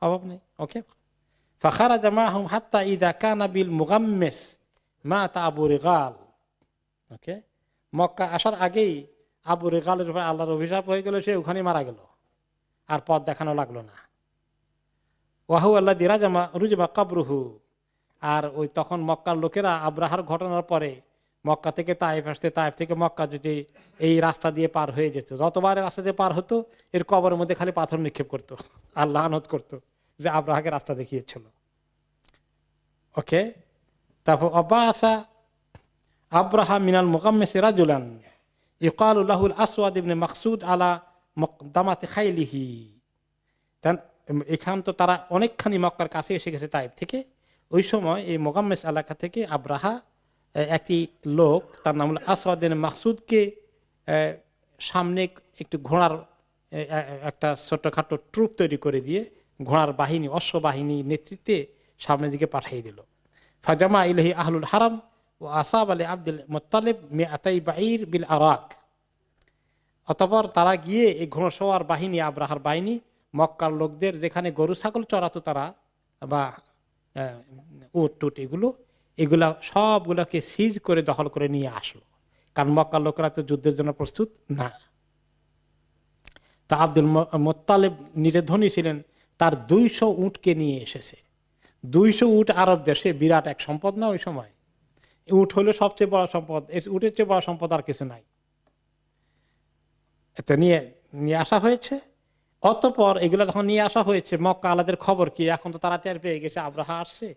অভাব নেই। ওকে, ফাখারাজা মাহুম হাত্তা ইদা কানা বিল মুগাম্মিস মাতা আবু রিগাল। ওকে, মক্কা আসার আগেই আবু রিগালের উপর আল্লাহর অভিশাপ হয়ে গেল, সে ওখানে মারা গেল, আর পথ দেখানো লাগলো না। ওয়াহু আল্লাহ দিরাজামা রুজবা কাবরুহু, আর ওই তখন মক্কার লোকেরা আব্রাহার ঘটনার পরে মক্কা থেকে তায়েফ আসতে, তায়েফ থেকে মক্কা যদি এই রাস্তা দিয়ে পার হয়ে যেত, যতবার রাস্তা দিয়ে পার হতো এর কবরের মধ্যে খালি পাথর নিক্ষেপ করতো আর লানত করতো যে আব্রাহাকে রাস্তা দেখিয়েছিল। ওকে, তারপর আব্বাসা আব্রাহা মিনাল মুগাম্মিস রাজুলান ইউকালু লাহুল আসওয়াদ ইবনে মাকসুদ আলা মুকদামাতি খাইলিহি। এখান তো তারা অনেকখানি মক্কার কাছে এসে গেছে তাইফ থেকে। ওই সময় এই মোগাম্মেস এলাকা থেকে আব্রাহা একটি লোক, তার নাম হলো আসওয়াদ মাকসুদকে সামনে একটু ঘোড়ার একটা ছোটখাটো ট্রুপ তৈরি করে দিয়ে ঘোড়ার বাহিনী, অশ্ব বাহিনী নেতৃত্বে সামনের দিকে পাঠিয়ে দিল। ফাজামা ইলাহি আহলুল হারাম ও আসাব আলী আব্দুল মুত্তালিব মিআতাই বাঈর বিল আরাক। অতঃপর তারা গিয়ে এই ঘোড়সওয়ার বাহিনী, আব্রাহার বাহিনী, মক্কার লোকদের যেখানে গরু ছাগল চড়াতো তারা বা উট টুট এগুলা সবগুলোকে সিজ করে দখল করে নিয়ে আসলো। কারণ মক্কার লোকেরা তো যুদ্ধের জন্য প্রস্তুত না। তা আব্দুল মুত্তালিব নিজে ধনী ছিলেন, তার 200 উটকে নিয়ে এসেছে। 200 উট আরব দেশে বিরাট এক সম্পদ না ওই সময়। উট হলো সবচেয়ে বড় সম্পদ, উটের চেয়ে বড় সম্পদ আর কিছু নাই। এটা নিয়ে আসা হয়েছে। অতঃপর এগুলো যখন নিয়ে আসা হয়েছে, মক্কা আলাদের খবর কি? এখন তো তারা টের পেয়ে গেছে আব্রাহা আসছে,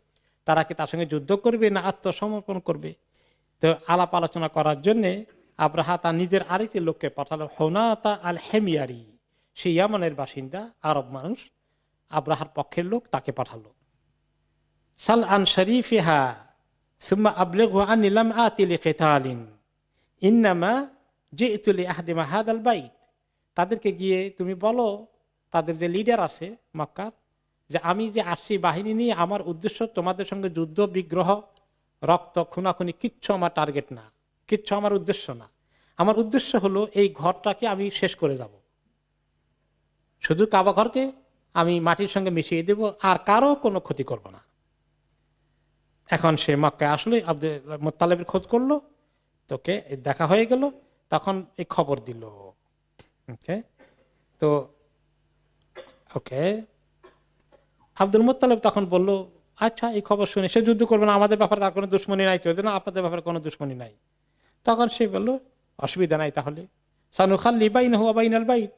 তারা কি তার সঙ্গে যুদ্ধ করবে না আত্মসমর্পণ করবে? তো আলাপ আলোচনা করার জন্যে আব্রাহা তার নিজের আরেকটি লোককে পাঠালো, হুনাতা আল হেমিয়ারি, সে ইয়ামানের বাসিন্দা, আরব মানুষ, আব্রাহার পক্ষের লোক, তাকে পাঠালো। সাল আন শরীফিহা সুম্মা আবলিগহু আন্নী লাম আতি লিকিতালিন ইন্নামা জিতু লিআহদিমা হাদাল বাইত। তাদেরকে গিয়ে তুমি বলো, তাদের যে লিডার আছে মক্কার, যে আমি যে আসছি বাহিনী নিয়ে, আমার উদ্দেশ্য তোমাদের সঙ্গে যুদ্ধ বিগ্রহ রক্ত খুনাখুনি কিচ্ছু আমার টার্গেট না, কিচ্ছু আমার উদ্দেশ্য না। আমার উদ্দেশ্য হলো এই ঘরটাকে আমি শেষ করে যাব, শুধু কাবা ঘরকে আমি মাটির সঙ্গে মিশিয়ে দেব, আর কারো কোনো ক্ষতি করব না। এখন সে মক্কায় আসলে আব্দুল মুত্তালিবের খোঁজ করলো, তোকে দেখা হয়ে গেল, তখন এই খবর দিল। ওকে, তো ওকে আব্দুল মুত্তালিব তখন বলল, আচ্ছা এই খবর শুনে সে যুদ্ধ করবে না, আমাদের ব্যাপারে তার কোনো দুশ্মনী নাই, তো না আপনাদের ব্যাপারে কোনো দুশ্মনী নাই। তখন সে বলল, অসুবিধা নাই, তাহলে সানুখাল্লি বাইনাহু ওয়া বাইনাল বাইত,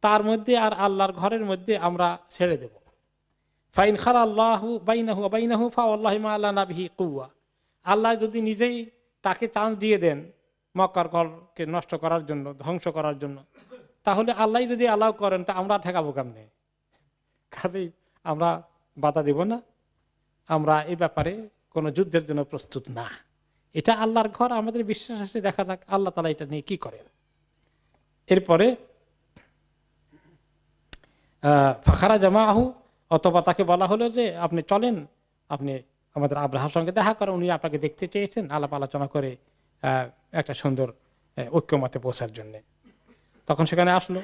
তার মধ্যে আর আল্লাহর ঘরের মধ্যে আমরা ছেড়ে দেব। ফাইন খালা আল্লাহু বাইনাহু ওয়া বাইনাহু ফাওয়াল্লাহি মা লানা বিহি কুওয়া। আল্লাহ যদি নিজেই তাকে চান্স দিয়ে দেন মক্কার ঘরকে নষ্ট করার জন্য, ধ্বংস করার জন্য, তাহলে আল্লাহ যদি অ্যালাউ করেন তা আমরা ঠেকাবো কেমনে? কাজেই আমরা বাধা দেব না, আমরা এই ব্যাপারে কোনো যুদ্ধের জন্য প্রস্তুত না। এটা আল্লাহর ঘর, আমাদের বিশ্বাস আছে, দেখা যাক আল্লাহ তাআলা এটা নিয়ে কি করেন। এরপরে ফাখারা জামাহু, অথবা তাকে বলা হলো যে আপনি চলেন, আপনি আমাদের আব্রাহার সঙ্গে দেখা করেন, উনি আপনাকে দেখতে চেয়েছেন, আলাপ আলোচনা করে একটা সুন্দর ঐক্যমতে পৌঁছার জন্য। তখন সেখানে আসলো।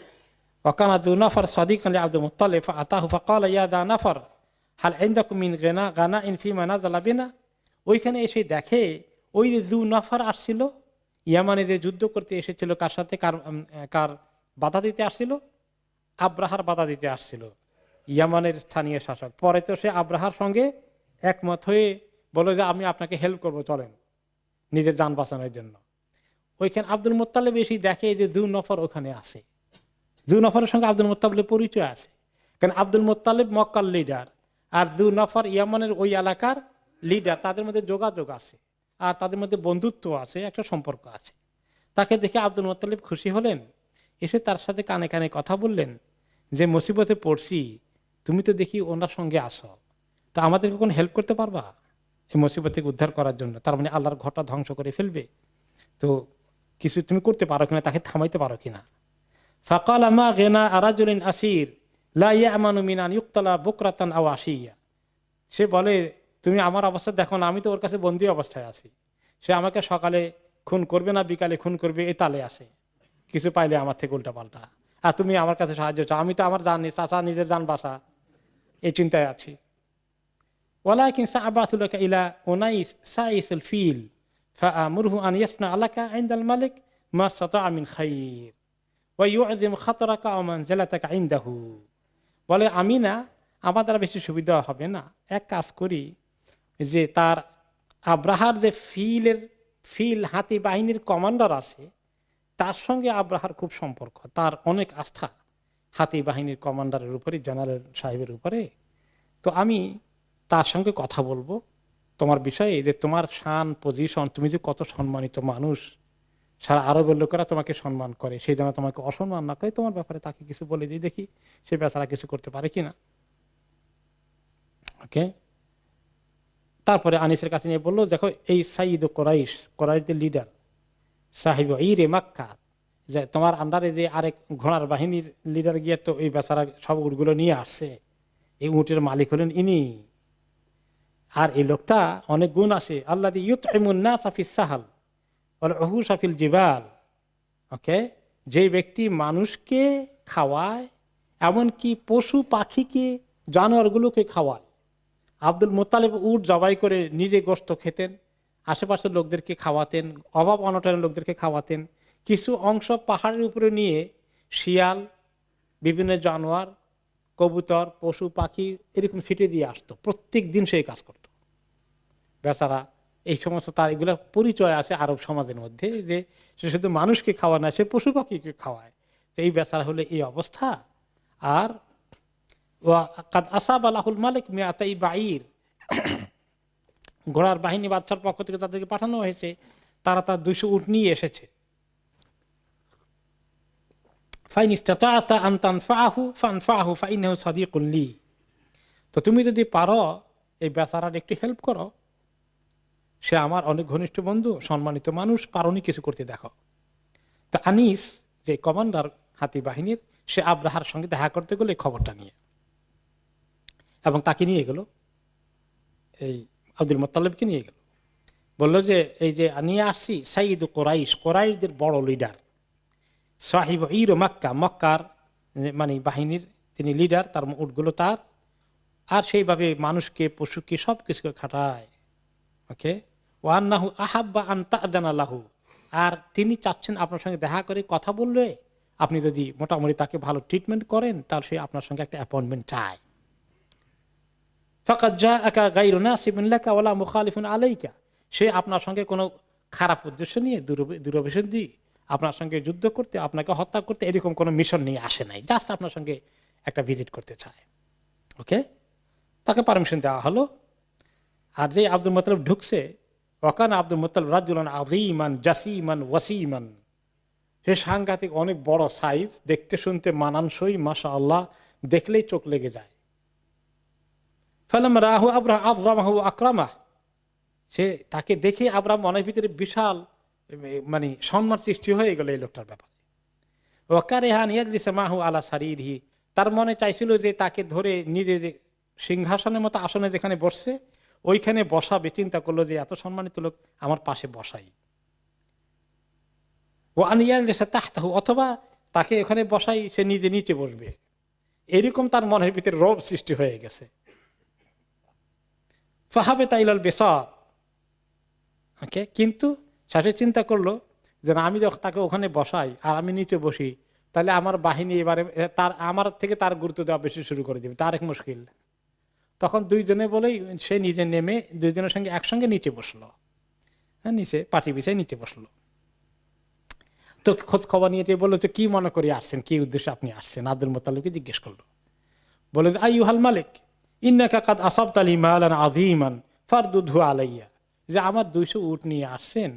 ওয়াকানা যু নফর সাদিকান লিআবদুল মুত্তালিব ফাআতাহু ফাকালা ইয়া যা নফর হাল ইনদাকুম মিন গানাইন ফিমা নাযালা বিনা। ওইখানে এসে দেখে ওই যে যু নফর আসছিল, ইয়ামানে যে যুদ্ধ করতে এসেছিল, কার সাথে, কার বাধা দিতে আসছিল? আব্রাহার বাধা দিতে আসছিল, ইয়ামানের স্থানীয় শাসক। পরে তো সে আব্রাহার সঙ্গে একমত হয়ে বলে যে আমি আপনাকে হেল্প করবো, চলেন, নিজের যান বাঁচানোর জন্য। ওইখানে আব্দুল মুত্তালিব এসে দেখে যে যু নফর ওখানে আছে, যু নফরের সঙ্গে আব্দুল মুত্তালিবের পরিচয় আছে, কারণ আব্দুল মুত্তালিব মক্কার লিডার আর যু নফর ইয়ামানের ওই এলাকার লিডার, তাদের মধ্যে যোগাযোগ আছে আর তাদের মধ্যে বন্ধুত্ব আছে, একটা সম্পর্ক আছে। তাকে দেখে আব্দুল মুত্তালিব খুশি হলেন, এসে তার সাথে কানে কানে কথা বললেন যে মুসিবতে পড়ছি, তুমি তো দেখি ওনার সঙ্গে আসো, তো আমাদেরকে কোনো হেল্প করতে পারবা এই মুসিবত থেকে উদ্ধার করার জন্য? তার মানে আল্লাহর ঘরটা ধ্বংস করে ফেলবে, তো কিছু তুমি করতে পারো কিনা, তাকে থামাইতে পারো কিনা? ফাকাল মা গিনা আরাজুলিন আসির লা ইয়ামানু মিন আন ইউক্তালা বুকরাতান আও আশিয়া। সে বলে, তুমি আমার অবস্থা দেখো না, আমি তো ওর কাছে বন্দী অবস্থায় আছি, সে আমাকে সকালে খুন করবে না বিকালে খুন করবে, এ তালে আছে, কিছু পাইলে আমার থেকে উল্টা পাল্টা, আর তুমি আমার কাছে সাহায্য চাও, আমি তো আমার জান চাচা নিজের জান বাঁচা, এই চিন্তায় আছি। ওয়ালাকিন সাআবাতুলাকা ইলা উনাইস সাইসুল ফিল ফাআমুরহু আন ইয়াসনা আলাকা ইনদাল মালিক মা সাতা'a মিন খাইর ওয়া ইউ'যিম খাতরাকা ওয়া মানজিলাতাকা ইনদাহু। বলে, আমি না, আমার দ্বারা বেশি সুবিধা হবে না, এক কাজ করি, যে তার আব্রাহার যে ফিল হাতি বাহিনীর কমান্ডার আছে, তার সঙ্গে আব্রাহার খুব সম্পর্ক, তার অনেক আস্থা হাতি বাহিনীর কমান্ডারের উপরে, জেনারেল সাহেবের উপরে, তো আমি তার সঙ্গে কথা বলবো তোমার বিষয়ে, যে তোমার শান পজিশন, তুমি যে কত সম্মানিত মানুষ, সারা আরবের লোকেরা তোমাকে সম্মান করে, সেই জন্য তোমাকে অসম্মান না করে তোমার ব্যাপারে তাকে কিছু বলে দিই, দেখি সে বেচারা কিছু করতে পারে কিনা। ওকে, তারপরে আনিসের কাছে নিয়ে বললো, দেখো এই সাইয়্যিদ কোরাইশ, কোরাইশদের লিডার, সাহিব ইরে মাক্কা, যে তোমার আন্ডারে যে আরেক ঘোড়ার বাহিনীর লিডার গিয়ে তো এই বেচারা সব উটগুলো নিয়ে আসছে, এই উটের মালিক হলেন ইনি। আর এই লোকটা অনেক গুণ আছে, আল্লাযী ইউতঈমুন নাসা ফিস সাহাল ওয়াল উহুশা ফিল জিবাল। ওকে, যে ব্যক্তি মানুষকে খাওয়ায়, এমনকি পশু পাখিকে, জানোয়ারগুলোকে খাওয়ায়। আব্দুল মুত্তালিব উট জবাই করে নিজে গোশত খেতেন, আশেপাশের লোকদেরকে খাওয়াতেন, অভাব অনটনের লোকদেরকে খাওয়াতেন। কিছু অংশ পাহাড়ের উপরে নিয়ে শিয়াল, বিভিন্ন জানোয়ার, কবুতর, পশু পাখি এরকম ছিটে দিয়ে আসতো। প্রত্যেক দিন সেই কাজ করত বেচারা। এই সমস্ত তার এগুলো পরিচয় আছে আরব সমাজের মধ্যে, যে সে শুধু মানুষকে খাওয়া না, সে পশু পাখিকে খাওয়ায়। তো এই বেচারা হলে এই অবস্থা। আর আসাব আলাহুল মালিক মিয়াতাই বাঈর, ঘোড়ার বাহিনী বাদশার পক্ষ থেকে তাদেরকে পাঠানো হয়েছে, তারা তার 200 উট নিয়ে এসেছে। তো তুমি যদি পারো এই বেচারার একটু হেল্প করো, সে আমার অনেক ঘনিষ্ঠ বন্ধু, সম্মানিত মানুষ, পারোনি কিছু করতে দেখো। তো আনিস যে কমান্ডার হাতি বাহিনীর, সে আব্রাহার সঙ্গে দেখা করতে গেলে খবরটা নিয়ে, এবং তাকে নিয়ে গেল, এই আব্দুল মুত্তালিবকে নিয়ে গেল। বললো যে এই যে নিয়ে আসছি সাইয়্যিদ কোরাইশ, কোরাইশদের বড় লিডার, সাহিব ইর মক্কা, মক্কার মানে বাহিনীর তিনি লিডার, তার উটগুলো তার, আর সেইভাবে মানুষকে পশুকে সব কিছুকে খাটায়। ওকে, ওয়ান্নাহু আহাব্বা আন তা'দানা লাহু, আর তিনি চাচ্ছেন আপনার সঙ্গে দেখা করে কথা বললে আপনি যদি মোটামুটি তাকে ভালো ট্রিটমেন্ট করেন, তাহলে সে আপনার সঙ্গে একটা অ্যাপয়েন্টমেন্ট চায়। ফাকাদ জাআকা গায়রু নাসিবিন লাকা ওয়ালা মুখালিফুন আলাইকা, সে আপনার সঙ্গে কোনো খারাপ উদ্দেশ্য নিয়ে, দুরভিসন্ধি দিয়ে আপনার সঙ্গে যুদ্ধ করতে, আপনাকে হত্যা করতে এরকম কোনো মিশন নিয়ে আসে নাই, জাস্ট আপনার সঙ্গে একটা ভিজিট করতে চায়। ওকে, তাকে পারমিশন দেওয়া হলো। আর যে আব্দুল মুত্তালিব ঢুকছে, ওয়াকান আব্দুল মুত্তালিব রাজুলান আযীমান জাসীমান ওয়াসীমান, সে সাংঘাতিক অনেক বড় সাইজ, দেখতে শুনতে মানানসই, মাশাআল্লাহ, দেখলেই চোখ লেগে যায়। ফালাম্মা রাহু আবরাহ আযযামাহু ওয়া আকরামাহ, সে তাকে দেখে আবরাম মনের ভিতরে বিশাল মানে সম্মান সৃষ্টি হয়ে গেল এই লোকটার ব্যাপারে। ওয়াকারিহা আন ইয়াজলিসা মাহু আলা সারিরিহি, তার মনে চাইছিল যে তাকে ধরে নিজে যে সিংহাসনের মতো আসনে যেখানে বসছে ওইখানে বসাবে, চিন্তা করলো যে এত সম্মানিত লোক আমার পাশে বসাই। ও আন ইয়াজলিসা তাহতাহু, অথবা তাকে ওখানে বসাই, সে নিজে নিচে বসবে, এরকম তার মনের ভিতরে রোব সৃষ্টি হয়ে গেছে। ফাহাবে তাইলাল বিসাত, ওকে, কিন্তু শেষে চিন্তা করলো যে আমি যখন তাকে ওখানে বসাই আর আমি নিচে বসি, তাহলে আমার বাহিনী এবারে তার আমার থেকে তার গুরুত্ব দেওয়া বেশি শুরু করে দেবে, তার এক মুশকিল। তখন দুইজনে বলেই সে নিজে নেমে দুইজনের সঙ্গে একসঙ্গে নিচে বসলো, হ্যাঁ, নিচে পাটি বিছায় নিচে বসলো। তো খোঁজ খবর নিয়ে বললো যে কি মনে করে আসছেন, কি উদ্দেশ্যে আপনি আসছেন? আব্দুল মুত্তালিবকে জিজ্ঞেস করলো। বলে যে আইয়ুহাল মালিক ইন্নাকা কাদ আসাবতালি মালান আযীমান ফারদুদহু আলাইয়া, যে আমার 200 উট নিয়ে আসছেন,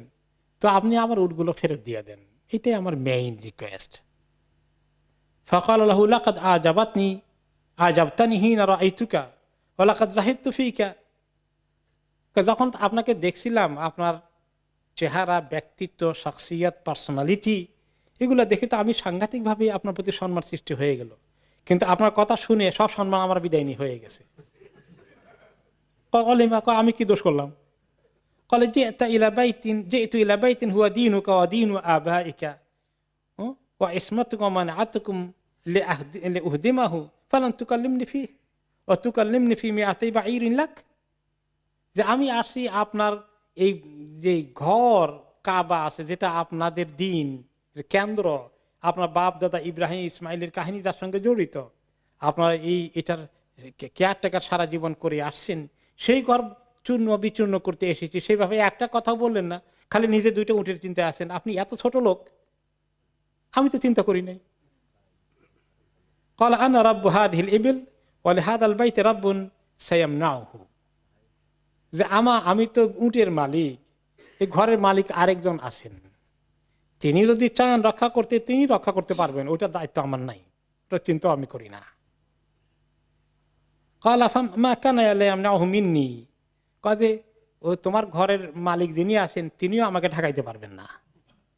তো আপনি আমার উটগুলো ফেরত দিয়ে দেন, এটাই আমার মেইন রিকোয়েস্ট। ফাকাল লাহু লাকাদ আজাবাতনি আজাবতানি হিনা রাআইতুকা ওয়া লাকাদ যাহিদতু ফিকা, যখন আপনাকে দেখছিলাম আপনার চেহারা, ব্যক্তিত্ব, শাখসিয়াত, পার্সোনালিটি এগুলো দেখে তো আমি সাংঘাতিকভাবে আপনার প্রতি সম্মান সৃষ্টি হয়ে গেল, কিন্তু আপনার কথা শুনে সব সম্মান আমার বিদায় নিয়ে হয়ে গেছে। আমি কি দোষ করলাম? قال جئت إلى بيت هو دينك ودين آبائك وعصمتك ومنعتكم لأهدمه فلن تكلمني فيه وتكلمني في 200 بعير لك, যে আমি আসছি আপনার এই যে ঘর কাবা আছে, যেটা আপনাদের দিন কেন্দ্র, আপনার বাপ দাদা ইব্রাহিম ইসমাইলের কাহিনী যার সঙ্গে জড়িত, আপনারা এটার কেয়ারটেকার সারা জীবন করে আসছেন, সেই ঘর চূর্ণ বিচূর্ণ করতে এসেছি, সেইভাবে একটা কথা বললেন না, খালি নিজে 2টা উটের চিন্তায় আছেন। আপনি এত ছোট লোক, আমি তো চিন্তা করি নাই। ক্বালা আনা রাব্বু হাযিহিল ইবিল ওয়া লিহাযাল বাইতি রাব্বুন সায়ামনাউহু, যে আমি তো উটের মালিক, এই ঘরের মালিক আরেকজন আছেন, তিনি যদি চান রক্ষা করতে, তিনি রক্ষা করতে পারবেন, ওইটা দায়িত্ব আমার নাই, ওটা চিন্তা আমি করি না। কাজে ও তোমার ঘরের মালিক যিনি আছেন তিনিও আমাকে ঠেকাইতে পারবেন না।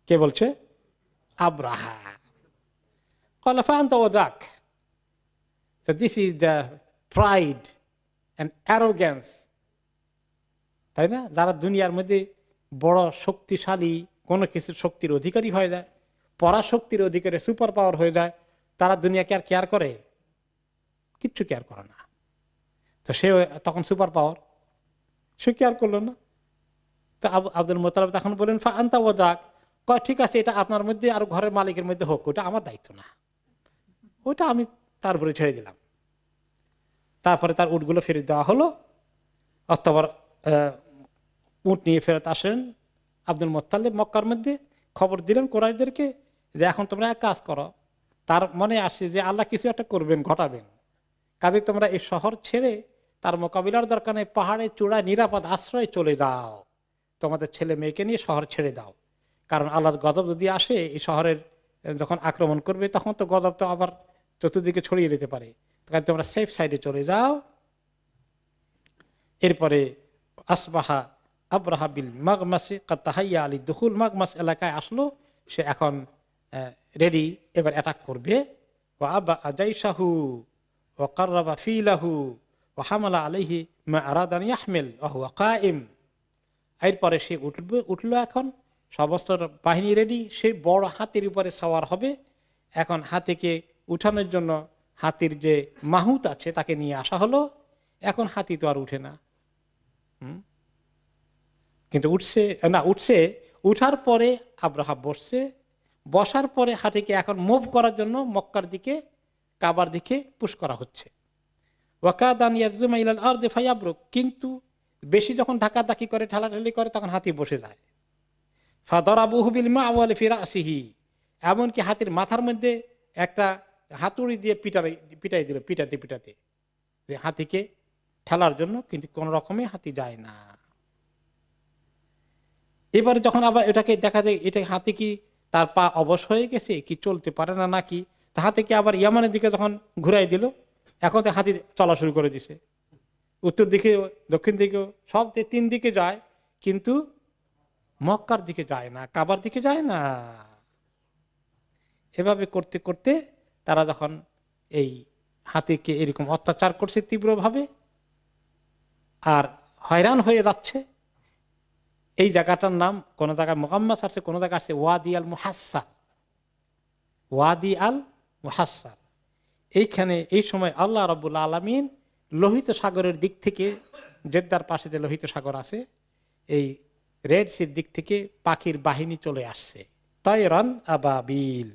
কে বলছে? Abraha. So this is the pride and arrogance, তাই না? যারা দুনিয়ার মধ্যে বড় শক্তিশালী কোনো কিছুর শক্তির অধিকারী হয়ে যায়, পরাশক্তির অধিকারী, সুপার পাওয়ার হয়ে যায়, তারা দুনিয়াকে আর কেয়ার করে? কিচ্ছু কেয়ার করে না। তো সে তখন সুপার পাওয়ার, সে কেয়ার করলো না। তো আব্দুল মুত্তালিব তখন বলেন ফাআন্তা ওয়াদাক, কয় ঠিক আছে এটা আপনার মধ্যে আর ঘরের মালিকের মধ্যে হোক, ওটা আমার দায়িত্ব না, ওটা আমি তার উপরে ছেড়ে দিলাম। তারপরে তার উটগুলো ফেরত দেওয়া হলো। অক্টোবর উট নিয়ে ফেরত আসেন আব্দুল মুত্তালিব মক্কার মধ্যে, খবর দিলেন কুরাইশদেরকে যে এখন তোমরা এক কাজ করো। তার মনে আসছে যে আল্লাহ কিছু একটা করবেন, ঘটাবেন, কাজে তোমরা এই শহর ছেড়ে তার মোকাবিলার দরকার নেই, পাহাড়ের চূড়ায় নিরাপদ আশ্রয়ে চলে যাও, তোমাদের ছেলে মেয়েকে নিয়ে শহর ছেড়ে দাও। কারণ আল্লাহর গজব যদি আসে এই শহরের যখন আক্রমণ করবে, তখন তো গজব তো আবার চতুর্দিকে ছড়িয়ে যেতে পারে, কাজে তোমরা সেফ সাইডে চলে যাও। এরপরে আসবাহা আবরাহা বিল মাগমাসি কাদ তাহাইয়া আলী দুখুল, মাগমাস এলাকায় আসলো, সে এখন রেডি, এবার অ্যাটাক করবে। ও আবা আজাইশাহু ও কাররাবা ফিলাহু ও হামালা আলাইহি মা আরাদান ইয়াহমিল ওয়া হুয়া কাইম। এরপরে সে উঠলো, এখন সমস্ত বাহিনী রেডি, সে বড় হাতির উপরে সওয়ার হবে। এখন হাতিকে উঠানোর জন্য হাতির যে মাহুত আছে তাকে নিয়ে আসা হলো। এখন হাতি তো আর উঠে না, কিন্তু উঠছে। উঠার পরে আব্রাহা বসছে, বসার পরে হাতিকে এখন মুভ করার জন্য মক্কার দিকে, কাবার দিকে পুশ করা হচ্ছে। ওয়াকাদান ইয়াজুমা ইলাল আরদি ফায়াবরুক, কিন্তু বেশি যখন ধাক্কাধাক্কি করে, ঠেলাঠেলি করে, তখন হাতি বসে যায়। ফাদারাবুহু বিল মাওয়ালি ফি রাসিহি, এমনকি হাতির মাথার মধ্যে একটা হাতুড়ি দিয়ে পিটাই দিল, পিটাতে যে হাতিকে ঠেলার জন্য, কিন্তু কোন রকমে হাতি যায় না। এবারে যখন আবার এটাকে দেখা যায়, এটা হাতি কি তার পা অবশ হয়ে গেছে, কি চলতে পারে না নাকি, তা হাতিকে আবার ইয়ামানের দিকে যখন ঘুরাই দিল, এখন তো হাতি চলা শুরু করে দিছে, উত্তর দিকে দক্ষিণ দিকেও, সব তিন দিকে যায়, কিন্তু মক্কার দিকে যায় না, কাবার দিকে যায় না। এভাবে করতে করতে তারা যখন এই হাতিকে এরকম অত্যাচার করছে তীব্রভাবে আর হয়রান হয়ে যাচ্ছে, এই জায়গাটার নাম কোন জায়গায় মুহাম্মাস আছে, কোন জায়গায় আছে ওয়াদি আল মুহাসসার। ওয়াদি আল মুহাসসার, এইখানে এই সময় আল্লাহ রাব্বুল আলামিন লোহিত সাগরের দিক থেকে, জেদ্দার পাশে যে লোহিত সাগর আছে, এই রেড সির দিক থেকে পাখির বাহিনী চলে আসছে, তায়রান আবাবিল।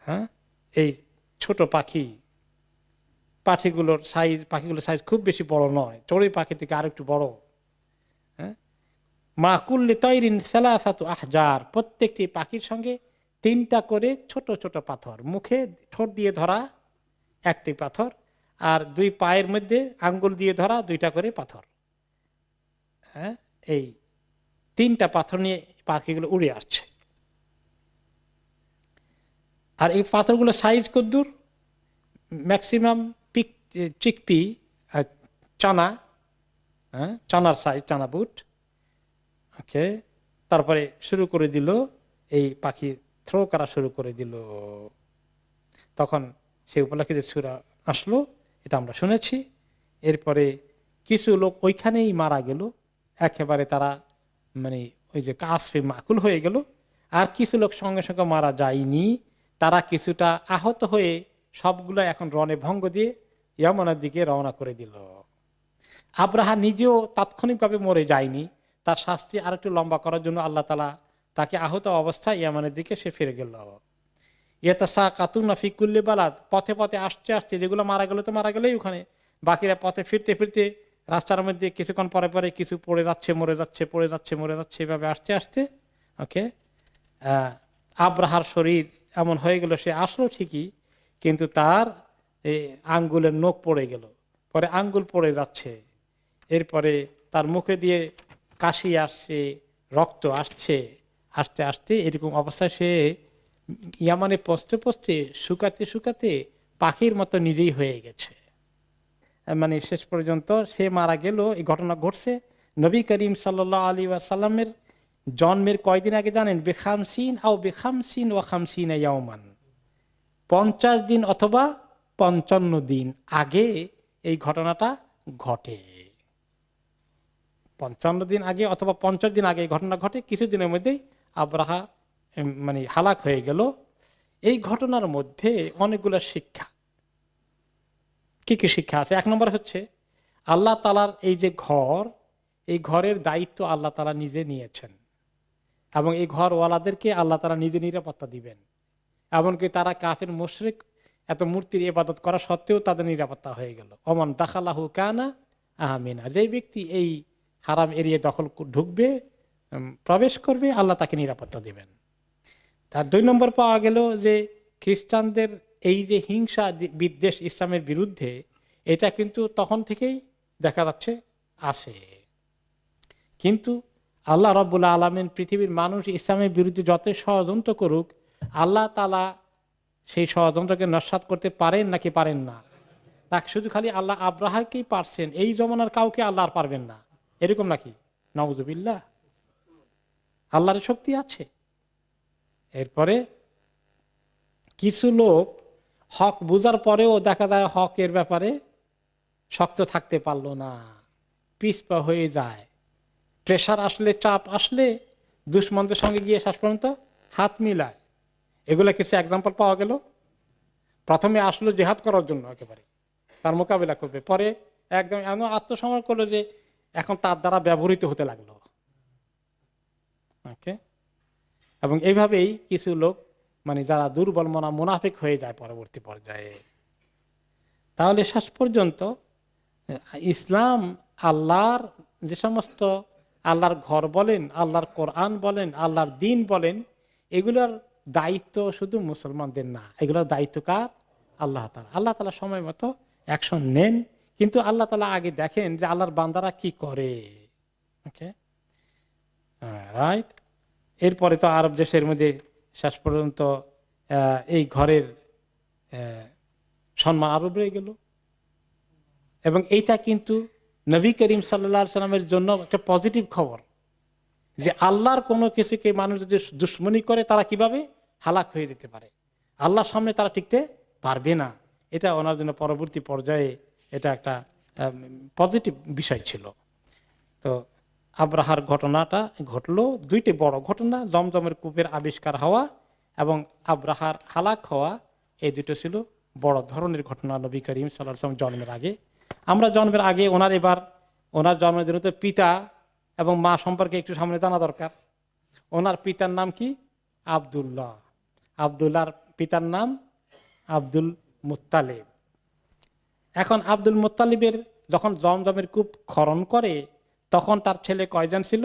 হ্যাঁ, এই ছোট পাখিগুলোর সাইজ খুব বেশি বড় নয়, চড়ুই পাখি থেকে আরেকটু বড়। মা কুল্লি তৈরিন সালাসাতু আহজার, প্রত্যেকটি পাখির সঙ্গে 3টা করে ছোট ছোট পাথর, মুখে ঠোঁট দিয়ে ধরা একটি পাথর, আর 2 পায়ের মধ্যে আঙ্গুল দিয়ে ধরা 2টা করে পাথর। হ্যাঁ, এই 3টা পাথর নিয়ে পাখিগুলো উড়ে আসছে। আর এই পাথরগুলো সাইজ কদ্দুর, ম্যাক্সিমাম চিকপি, চানা, চানার সাইজ, চানা বুট। ওকে, তারপরে শুরু করে দিল, এই পাখি থ্রো করা শুরু করে দিল। তখন সেই উপলক্ষে যে সূরা আসলো, এটা আমরা শুনেছি। এরপরে কিছু লোক ওইখানেই মারা গেল, একেবারে তারা মানে ওই যে কাসফে মাকুল হয়ে গেল। আর কিছু লোক সঙ্গে সঙ্গে মারা যায়নি, তারা কিছুটা আহত হয়ে সবগুলো এখন রণে ভঙ্গ দিয়ে ইয়ামানের দিকে রওনা করে দিল। আব্রাহা নিজেও তাৎক্ষণিকভাবে মরে যায়নি, তার শাস্তি আর একটু লম্বা করার জন্য আল্লাহ তাআলা তাকে আহত অবস্থায় ইয়ামানের দিকে সে ফিরে গেল। ইয়াতাসাকাতুনা ফি কুল্লি বালাদ, পথে পথে আসতে আসতে, যেগুলো মারা গেল তো মারা গেলেই ওখানে, বাকিরা পথে ফিরতে ফিরতে রাস্তার মধ্যে কিছুক্ষণ পরে পরে কিছু পড়ে যাচ্ছে, মরে যাচ্ছে, পড়ে যাচ্ছে, মরে যাচ্ছে, এভাবে আসতে আসতে ওকে আব্রাহার শরীর এমন হয়ে গেল, সে আসলো ঠিকই, কিন্তু তার আঙ্গুলের নখ পড়ে গেল, পরে আঙ্গুল পড়ে যাচ্ছে, এরপরে তার মুখে দিয়ে কাশি আসছে, রক্ত আসছে, আস্তে আস্তে এরকম অবস্থায় সে ইয়ামানে পৌঁছতে পৌঁছতে শুকাতে শুকাতে পাখির মতো নিজেই হয়ে গেছে। মানে শেষ পর্যন্ত সে মারা গেল। এই ঘটনা ঘটছে নবী করিম সাল্লাল্লাহু আলাইহি ওয়াসাল্লামের জন্মের কয়দিন আগে জানেন? বেখামসিন আও বেখামসিন ওয়া খামসিন ইয়াওমান, 50 দিন অথবা 55 দিন আগে এই ঘটনাটা ঘটে। 55 দিন আগে অথবা 50 দিন আগে এই ঘটনা ঘটে। কিছুদিনের মধ্যেই আব্রাহা মানে হালাক হয়ে গেল। এই ঘটনার মধ্যে অনেকগুলো শিক্ষা। কি কি শিক্ষা আছে? এক নম্বর হচ্ছে আল্লাহ তাআলার এই যে ঘর, এই ঘরের দায়িত্ব আল্লাহ তাআলা নিজে নিয়েছেন এবং এই ঘরওয়ালাদেরকে আল্লাহ তাআলা নিজে নিরাপত্তা দিবেন। এমনকি তারা কাফির মুশরিক, এত মূর্তির ইবাদত করা সত্ত্বেও তাদের নিরাপত্তা হয়ে গেল। ওমান দাখালাহু কানা আমিনা, যেই ব্যক্তি এই হারাম এরিয়া দখল ঢুকবে, প্রবেশ করবে, আল্লাহ তাকে নিরাপত্তা দিবেন। তার 2 নম্বর পাওয়া গেল যে খ্রিস্টানদের এই যে হিংসা বিদ্বেষ ইসলামের বিরুদ্ধে, এটা কিন্তু তখন থেকেই দেখা যাচ্ছে আছে। কিন্তু আল্লাহ রাব্বুল আলামিন পৃথিবীর মানুষ ইসলামের বিরুদ্ধে যত ষড়যন্ত্র করুক, আল্লাহ তাআলা সেই ষড়যন্ত্রকে নস্যাৎ করতে পারেন নাকি পারেন না? তাকে শুধু খালি আল্লাহ আব্রাহাকেই পারছেন, এই জমানার কাউকে আল্লাহ আর পারবেন না, এরকম নাকি? নাউজুবিল্লাহ। আল্লাহর শক্তি আছে। এরপরে কিছু লোক হক বুঝার পরেও দেখা যায় হকের ব্যাপারে শক্ত থাকতে পারলো না, পিছপা হয়ে যায়। প্রেশার আসলে, চাপ আসলে দুশ্মনদের সঙ্গে গিয়ে শেষ পর্যন্ত হাত মিলায়। এগুলো কিছু এক্সাম্পল পাওয়া গেল। প্রথমে আসলো জেহাদ করার জন্য, একেবারে তার মোকাবিলা করবে, পরে একদম এমন আত্মসমর্পণ করলো যে এখন তার দ্বারা ব্যবহৃত হতে লাগলো। ওকে, এবং এইভাবেই কিছু লোক মানে যারা দুর্বল মনা মুনাফিক হয়ে যায় পরবর্তী পর্যায়ে। তাহলে শেষ পর্যন্ত ইসলাম আল্লাহর যে সমস্ত আল্লাহর ঘর বলেন, আল্লাহর কোরআন বলেন, আল্লাহর দিন বলেন, এগুলোর দায়িত্ব শুধু মুসলমানদের না, এগুলোর দায়িত্ব কার? আল্লাহ তাআলা। আল্লাহ তাআলা সময় মতো অ্যাকশন নেন, কিন্তু আল্লাহ তাআলা আগে দেখেন যে আল্লাহর বান্দারা কি করে। ওকে, রাইট। এরপরে তো আরব দেশের মধ্যে শেষ পর্যন্ত এই ঘরের সম্মান আরো বেড়ে গেল। এবং এইটা কিন্তু নবী করিম সাল্লাল্লাহু আলাইহি সাল্লামের জন্য একটা পজিটিভ খবর, যে আল্লাহর কোনো কিছুকে মানুষ যদি দুশ্মনী করে তারা কিভাবে হালাক হয়ে যেতে পারে, আল্লাহর সামনে তারা টিকতে পারবে না। এটা ওনার জন্য পরবর্তী পর্যায়ে এটা একটা পজিটিভ বিষয় ছিল। তো আব্রাহার ঘটনাটা ঘটলো, 2টি বড় ঘটনা, জমজমের কূপের আবিষ্কার হওয়া এবং আব্রাহার হালাক হওয়া, এই দুটো ছিল বড় ধরনের ঘটনা নবী করিম সাল্লাল্লাহু আলাইহি ওয়াসাল্লাম জন্মের আগে। আমরা জন্মের আগে ওনার জন্মের জন্য তো পিতা এবং মা সম্পর্কে একটু সামনে জানা দরকার। ওনার পিতার নাম কি? আব্দুল্লাহ। আব্দুল্লাহর পিতার নাম আব্দুল মুত্তালিব। এখন আব্দুল মুত্তালিবের যখন জমজমের কূপ খনন করে, তখন তার ছেলে কয়জন ছিল?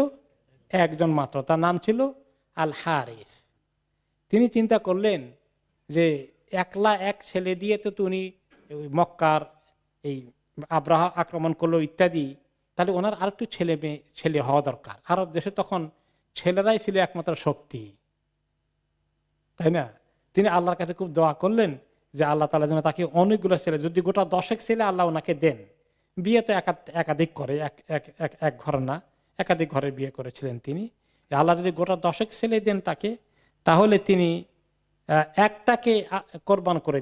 একজন মাত্র, তার নাম ছিল আল হারিস। তিনি চিন্তা করলেন যে একলা এক ছেলে দিয়ে তো উনি মক্কার এই আব্রাহা আক্রমণ করলো ইত্যাদি, তাহলে ওনার আরেকটু ছেলে হওয়া দরকার। আরব দেশে তখন ছেলেরাই ছিল একমাত্র শক্তি, তাই না? তিনি আল্লাহর কাছে খুব দোয়া করলেন যে আল্লাহ তাআলা যেন তাকে অনেকগুলো ছেলে, যদি গোটা 10 ছেলে আল্লাহ ওনাকে দেন। বিয়ে তো একাধিক করে, এক ঘর না, একাধিক ঘরে বিয়ে করেছিলেন তিনি। আল্লাহ যদি গোটা 10 ছেলে দেন তাকে, তাহলে তিনি একটাকে কোরবান করে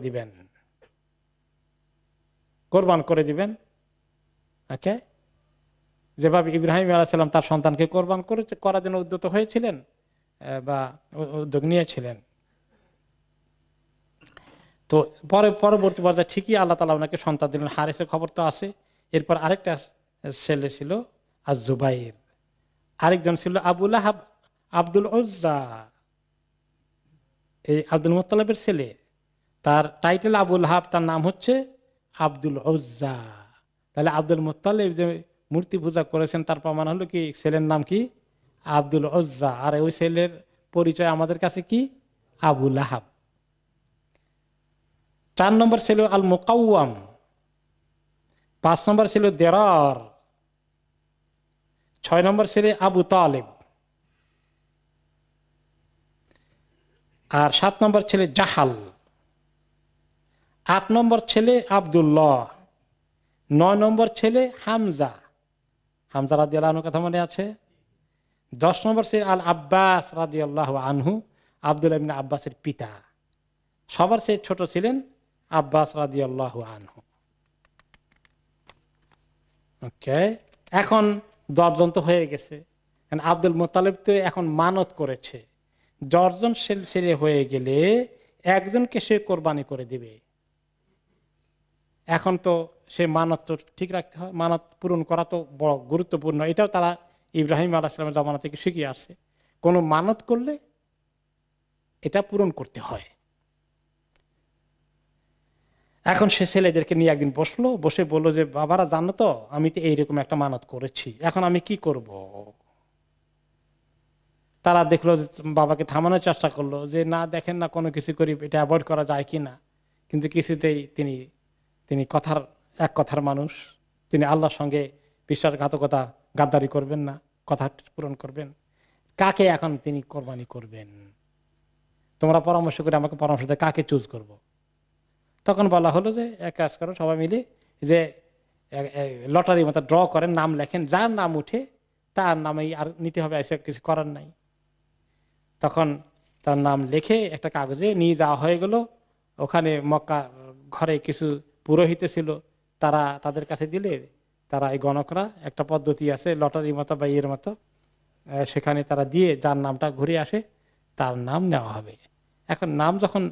দিবেন। ওকে, যেভাবে ইব্রাহিম আলাইহিস সালাম তার সন্তানকে কোরবান করার জন্য উদ্যত হয়েছিলেন বা উদ্যোগ নিয়েছিলেন। তো পরবর্তী পর্যায়ে ঠিকই আল্লাহ তাআলা ওনাকে সন্তান দিলেন। হারিসের খবর তো আছে। এরপর আরেকটা ছেলে ছিল আজ-জুবাইর, আরেকজন ছিল আবু লাহাব, আব্দুল উজ্জা, এই আব্দুল মুত্তালিবের ছেলে। তার টাইটেল আবু লাহাব, তার নাম হচ্ছে আব্দুল উজ্জা। তাহলে আব্দুল মুত্তালিব যে মূর্তি পূজা করেছেন তার প্রমাণ হলো কি? ছেলের নাম কি? আব্দুল উজ্জা। আর ওই ছেলের পরিচয় আমাদের কাছে কি? আবু লাহাব। 4 নম্বর ছিল আল মুকাওয়াম, 5 নম্বর ছিল দেরার, 6 নম্বর ছিল আবু তালেব। আর 7 নম্বর ছেলে জাহাল, 8 নম্বর ছেলে আব্দুল্লাহ, 9 নম্বর ছেলে হামজা, হামজা রাদিয়াল্লাহু আনহু কথা মনে আছে। 10 নম্বর ছেলে আল আব্বাস রাদিয়াল্লাহু আনহু, আব্দুল্লাহ ইবনে আব্বাসের পিতা। সবার চেয়ে ছোট ছিলেন আব্বাস রাদিয়াল্লাহু আনহু। ওকে, এখন 10 জন তো হয়ে গেছে। আব্দুল মুত্তালিব তো এখন মানত করেছে 10 জন ছেলে হয়ে গেলে একজনকে সে কোরবানি করে দিবে। এখন তো সে মানত তো ঠিক রাখতে হয়, মানত পূরণ করা তো বড় গুরুত্বপূর্ণ। এটাও তারা ইব্রাহিম আলাইহিস সালামের জামানা থেকে শিখে আসছে, কোনো মানত করলে এটা পূরণ করতে হয়। এখন সে ছেলেদেরকে নিয়ে একদিন বসলো, বসে বললো যে বাবারা জানো তো আমি তো এইরকম একটা মানত করেছি, এখন আমি কি করব। তারা দেখলো যে বাবাকে থামানোর চেষ্টা করলো যে না দেখেন না কোনো কিছু করি, এটা অ্যাভয়েড করা যায় কি না। কিন্তু কিছুতেই তিনি এক কথার মানুষ, তিনি আল্লাহর সঙ্গে বিশ্বাসঘাতকতা গাদ্দারি করবেন না, কথা পূরণ করবেন। কাকে এখন তিনি কোরবানি করবেন, তোমরা পরামর্শ করে আমাকে পরামর্শ দেয় কাকে চুজ করব। তখন বলা হলো যে এক কাজ করো সবাই মিলে, যে লটারির মতো ড্র করেন, নাম লেখেন, যার নাম উঠে তার নামেই আর নিতে হবে, এসে কিছু করার নাই। তখন তার নাম লিখে একটা কাগজে নিয়ে যাওয়া হয়ে গেল। ওখানে মক্কা ঘরে কিছু পুরোহিত ছিল, তাদের কাছে দিলে তারা এই গণকরা একটা পদ্ধতি আছে লটারির মতো বা ইয়ের মতো, সেখানে তারা দিয়ে যার নামটা ঘুরে আসে তার নাম নেওয়া হবে। এখন নাম যখন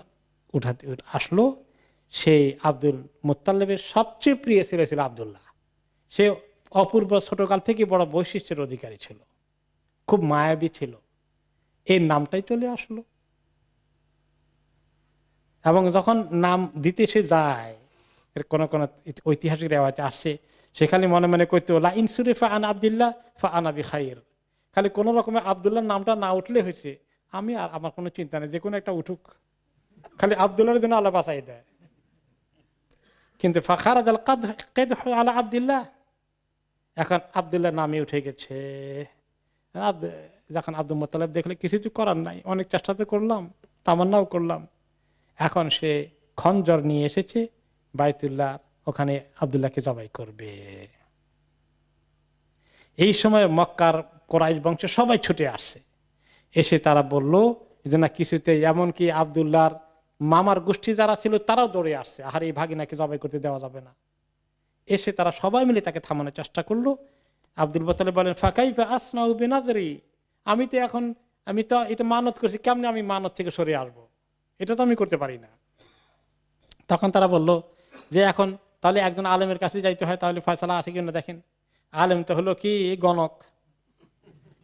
আসলো, সেই আব্দুল মুত্তালিবের সবচেয়ে প্রিয় ছিল আব্দুল্লাহ। সে অপূর্ব ছোটকাল থেকে বড় বৈশিষ্ট্যের অধিকারী ছিল, খুব মায়াবী ছিল, এর নামটাই চলে আসলো। এবং যখন নাম দিতে সে যায়, কোন কোন ঐতিহাসিক রেওয়াজে আসছে, সেখানে মনে মনে করতে লা ইনসুরিফা আন আব্দুল্লাহ ফা আনা বিখাইর, খালি কোন রকমের আব্দুল্লাহর নামটা না উঠলে হয়েছে, আমি আর আমার কোনো চিন্তা নেই, যে কোনো একটা উঠুক, খালি আব্দুল্লাহর জন্য আল্লাহ বাঁচাই দেয়। কিন্তু ফাখারাজ আল কাদহ আলা আব্দুল্লাহ, এখন আব্দুল্লাহ নামে উঠে গেছে। যখন আব্দুল মুত্তালিব দেখলে কিছু তো করার নাই, অনেক চেষ্টা তো করলাম, তামান্নাও করলাম, এখন সে খঞ্জর নিয়ে এসেছে বাইতুল্লাহ, ওখানে আব্দুল্লাহকে জবাই করবে। এই সময় মক্কার কোরাইশ বংশের সবাই ছুটে আসছে, এসে তারা বলল যে না কিছুতে, এমনকি আব্দুল্লাহর মামার গোষ্ঠী যারা ছিল তারাও দৌড়ে আসছে, আর এই ভাগিনাকে জবাই করতে দেওয়া যাবে না। এসে তারা সবাই মিলে তাকে থামানোর চেষ্টা করলো। আব্দুল মুত্তালিব বলেন ফাকাইফা আসনাউ বিনাযরি, আমি তো এটা মানত করছি, কেমনে আমি মানত থেকে সরে আসবো, এটা তো আমি করতে পারি না। তখন তারা বলল যে এখন তাহলে একজন আলেমের কাছে যাইতে হয়, তাহলে ফয়সালা আছে কিনা দেখেন। আলেম তো হলো কি গণক,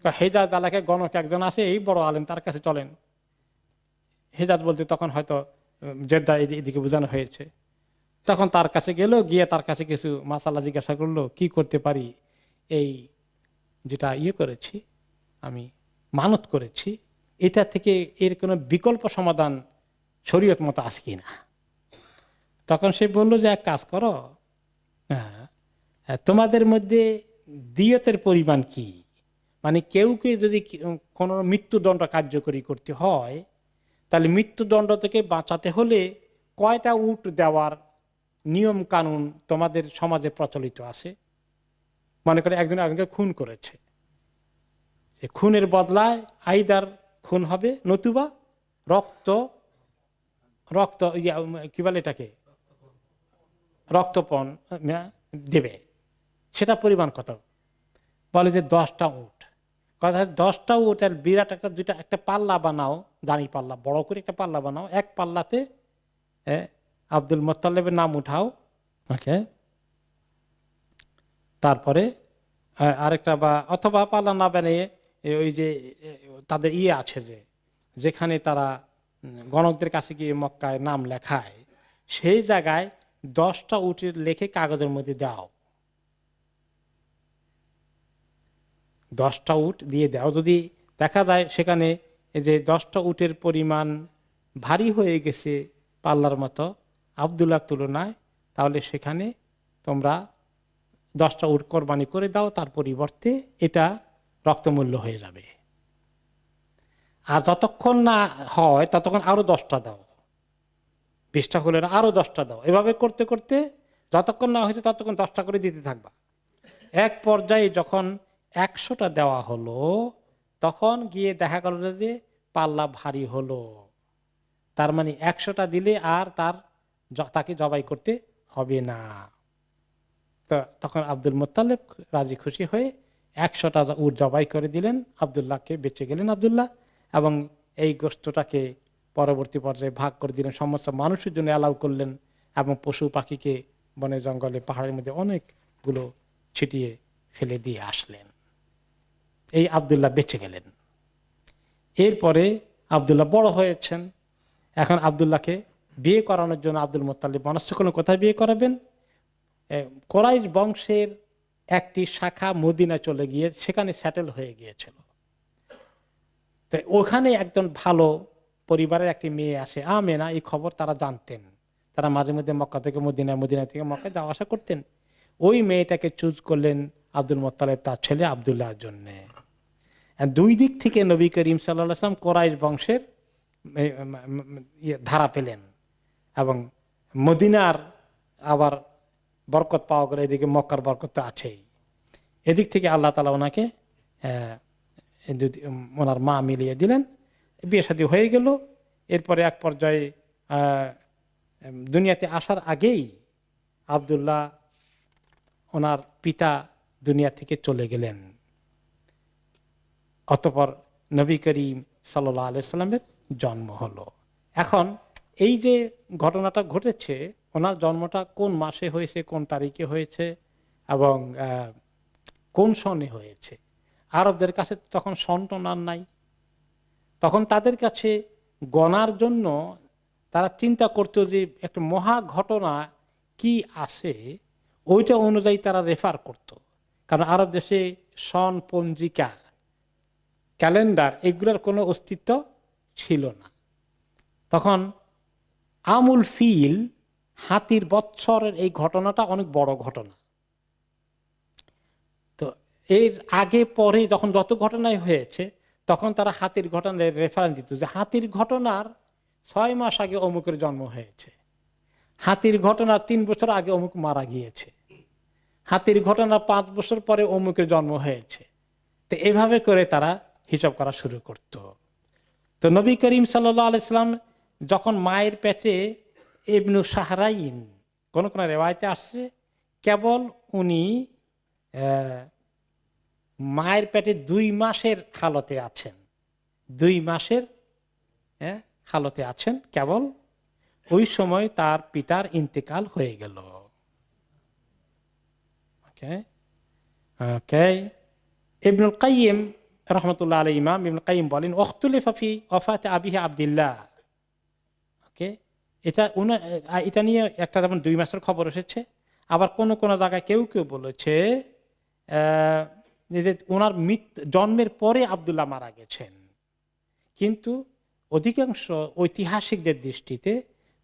হেজাজ এলাকায় গণক একজন আছে, এই বড় আলেম, তার কাছে চলেন। হেজাজ বলতে তখন হয়তো জেদ্দা এদিকে বোঝানো হয়েছে। তখন তার কাছে গেল, গিয়ে তার কাছে কিছু মাসালা জিজ্ঞাসা করলো, কি করতে পারি, এই যেটা করেছি আমি মানত করেছি, এটা থেকে এর কোনো বিকল্প সমাধান শরীয়ত মতো আছে কিনা। তখন সে বলল যে এক কাজ করো, তোমাদের মধ্যে দিয়তের পরিমাণ কি, মানে কেউকে যদি কোনো মৃত্যুদণ্ড কার্যকরী করতে হয়, তাহলে মৃত্যুদণ্ড থেকে বাঁচাতে হলে কয়টা উট দেওয়ার নিয়ম কানুন তোমাদের সমাজে প্রচলিত আছে। মনে করে একজন একজনকে খুন করেছে, খুনের বদলায় আইদার খুন হবে, নতুবা রক্ত কি বলে এটাকে, রক্তপণ দেবে। সেটা পরিমাণ কত, বলে যে 10টা উট। কথা 10টা উট আর বিরাট একটা পাল্লা বানাও, দাঁড়ি পাল্লা, বড় করে একটা পাল্লা বানাও, এক পাল্লাতে আব্দুল মুত্তালিবের নাম উঠাও, ওকে, তারপরে আরেকটা বা অথবা পাল্লা না বানিয়ে ওই যে তাদের আছে যেখানে তারা গণকদের কাছে গিয়ে মক্কায় নাম লেখায়, সেই জায়গায় 10টা উটের লেখে কাগজের মধ্যে দাও, 10টা উট দিয়ে দাও। যদি দেখা যায় সেখানে যে 10টা উটের পরিমাণ ভারী হয়ে গেছে পাল্লার মতো আব্দুল্লাহর তুলনায়, তাহলে সেখানে তোমরা 10টা উট কোরবানি করে দাও, তার পরিবর্তে এটা রক্তমূল্য হয়ে যাবে। আর যতক্ষণ না হয় ততক্ষণ আরো 10টা দাও, 20টা হলে না আরো 10টা দাও, এভাবে করতে করতে যতক্ষণ না হয়েছে ততক্ষণ 10টা করে দিতে থাকবা। এক পর্যায়ে যখন 100টা দেওয়া হলো তখন গিয়ে দেখা গেল যে পাল্লা ভারী হলো, তার মানে 100টা দিলে আর তাকে জবাই করতে হবে না। তো তখন আব্দুল মুত্তালিব রাজি খুশি হয়ে 100টা উট জবাই করে দিলেন, আব্দুল্লাহকে বেঁচে গেলেন আব্দুল্লাহ, এবং এই গোশতটাকে পরবর্তী পর্যায়ে ভাগ করে দিলেন, সমস্ত মানুষের জন্য অ্যালাউ করলেন, এবং পশু পাখিকে বনে জঙ্গলে পাহাড়ের মধ্যে অনেকগুলো ছিটিয়ে ফেলে দিয়ে আসলেন। এই আব্দুল্লাহ বেঁচে গেলেন। এরপরে আব্দুল্লাহ বড় হয়েছেন, এখন আব্দুল্লাহকে বিয়ে করানোর জন্য আব্দুল মুত্তালিব মনস্থ করলেন কোথায় বিয়ে করাবেন। কুরাইশ বংশের একটি শাখা মদিনা চলে গিয়ে সেখানে সেটেল হয়ে গিয়েছিল। তো ওখানে একজন ভালো পরিবারের একটি মেয়ে আছে আমেনা, এই খবর তারা জানতেন, তারা মাঝে মধ্যে মক্কা থেকে মদিনা, মদিনা থেকে মক্কায় যাওয়া আসা করতেন। ওই মেয়েটাকে চুজ করলেন আব্দুল মুত্তালিব তার ছেলে আব্দুল্লাহর জন্য। দুই দিক থেকে নবী করিম সাল্লাল্লাহু আলাইহি ওয়াসাল্লাম কুরাইশ বংশের ধারা পেলেন, এবং মদিনার আবার বরকত পাওয়া গেলে এদিকে মক্কার বরকত তো আছেই। এদিক থেকে আল্লাহ তাআলা ওনাকে ওনার মা মিলিয়ে দিলেন, বিয়ে শাদী হয়ে গেল। এরপরে এক পর্যায়ে দুনিয়াতে আসার আগেই আব্দুল্লাহ ওনার পিতা দুনিয়া থেকে চলে গেলেন। অতঃপর নবী করিম সাল্লাল্লাহু আলাইহি সাল্লামের জন্ম হলো। এখন এই যে ঘটনাটা ঘটেছে, ওনার জন্মটা কোন মাসে হয়েছে, কোন তারিখে হয়েছে, এবং কোন সনে হয়েছে, আরবদের কাছে তখন সন টন আর নাই। তখন তাদের কাছে গণার জন্য তারা চিন্তা করতো যে একটা মহা ঘটনা কি আছে, ওইটা অনুযায়ী তারা রেফার করত। কারণ আরব দেশে সন, পঞ্জিকা, ক্যালেন্ডার এগুলোর কোনো অস্তিত্ব ছিল না। তখন আমুল ফিল, হাতির বৎসরের এই ঘটনাটা অনেক বড় ঘটনা। তো এর আগে পরে যখন যত ঘটনাই হয়েছে তখন তারা হাতির ঘটনার রেফারেন্স দিত, যে হাতির ঘটনার 6 মাস আগে অমুকের জন্ম হয়েছে, হাতির ঘটনার 3 বছর আগে অমুক মারা গিয়েছে, হাতির ঘটনা 5 বছর পরে অমুকের জন্ম হয়েছে। তো এভাবে করে তারা হিসাব করা শুরু করত। তো নবী করিম সাল্লাল্লাহু আলাইহি সাল্লাম যখন মায়ের পেটে ইবনু শাহরাইন, কোন কোন রেওয়ায়েতে আসছে কেবল উনি মায়ের পেটে 2 মাসের হালতে আছেন, 2 মাসের হালতে আছেন কেবল, ওই সময় তার পিতার ইন্তেকাল হয়ে গেল। ইবনুল কাইয়িম রাহমাতুল্লাহ আলাইহি, ইমাম ইবনুল কাইয়িম বলেন উখতুলিফা ফি ওয়াফাতি আবিহি আব্দুল্লাহ। এটা নিয়ে একটা যেমন 2 মাসের খবর এসেছে, আবার কোন কোন জায়গায় কেউ কেউ বলেছে যে ওনার জন্মের পরে আব্দুল্লাহ মারা গেছেন। কিন্তু অধিকাংশ ঐতিহাসিকদের দৃষ্টিতে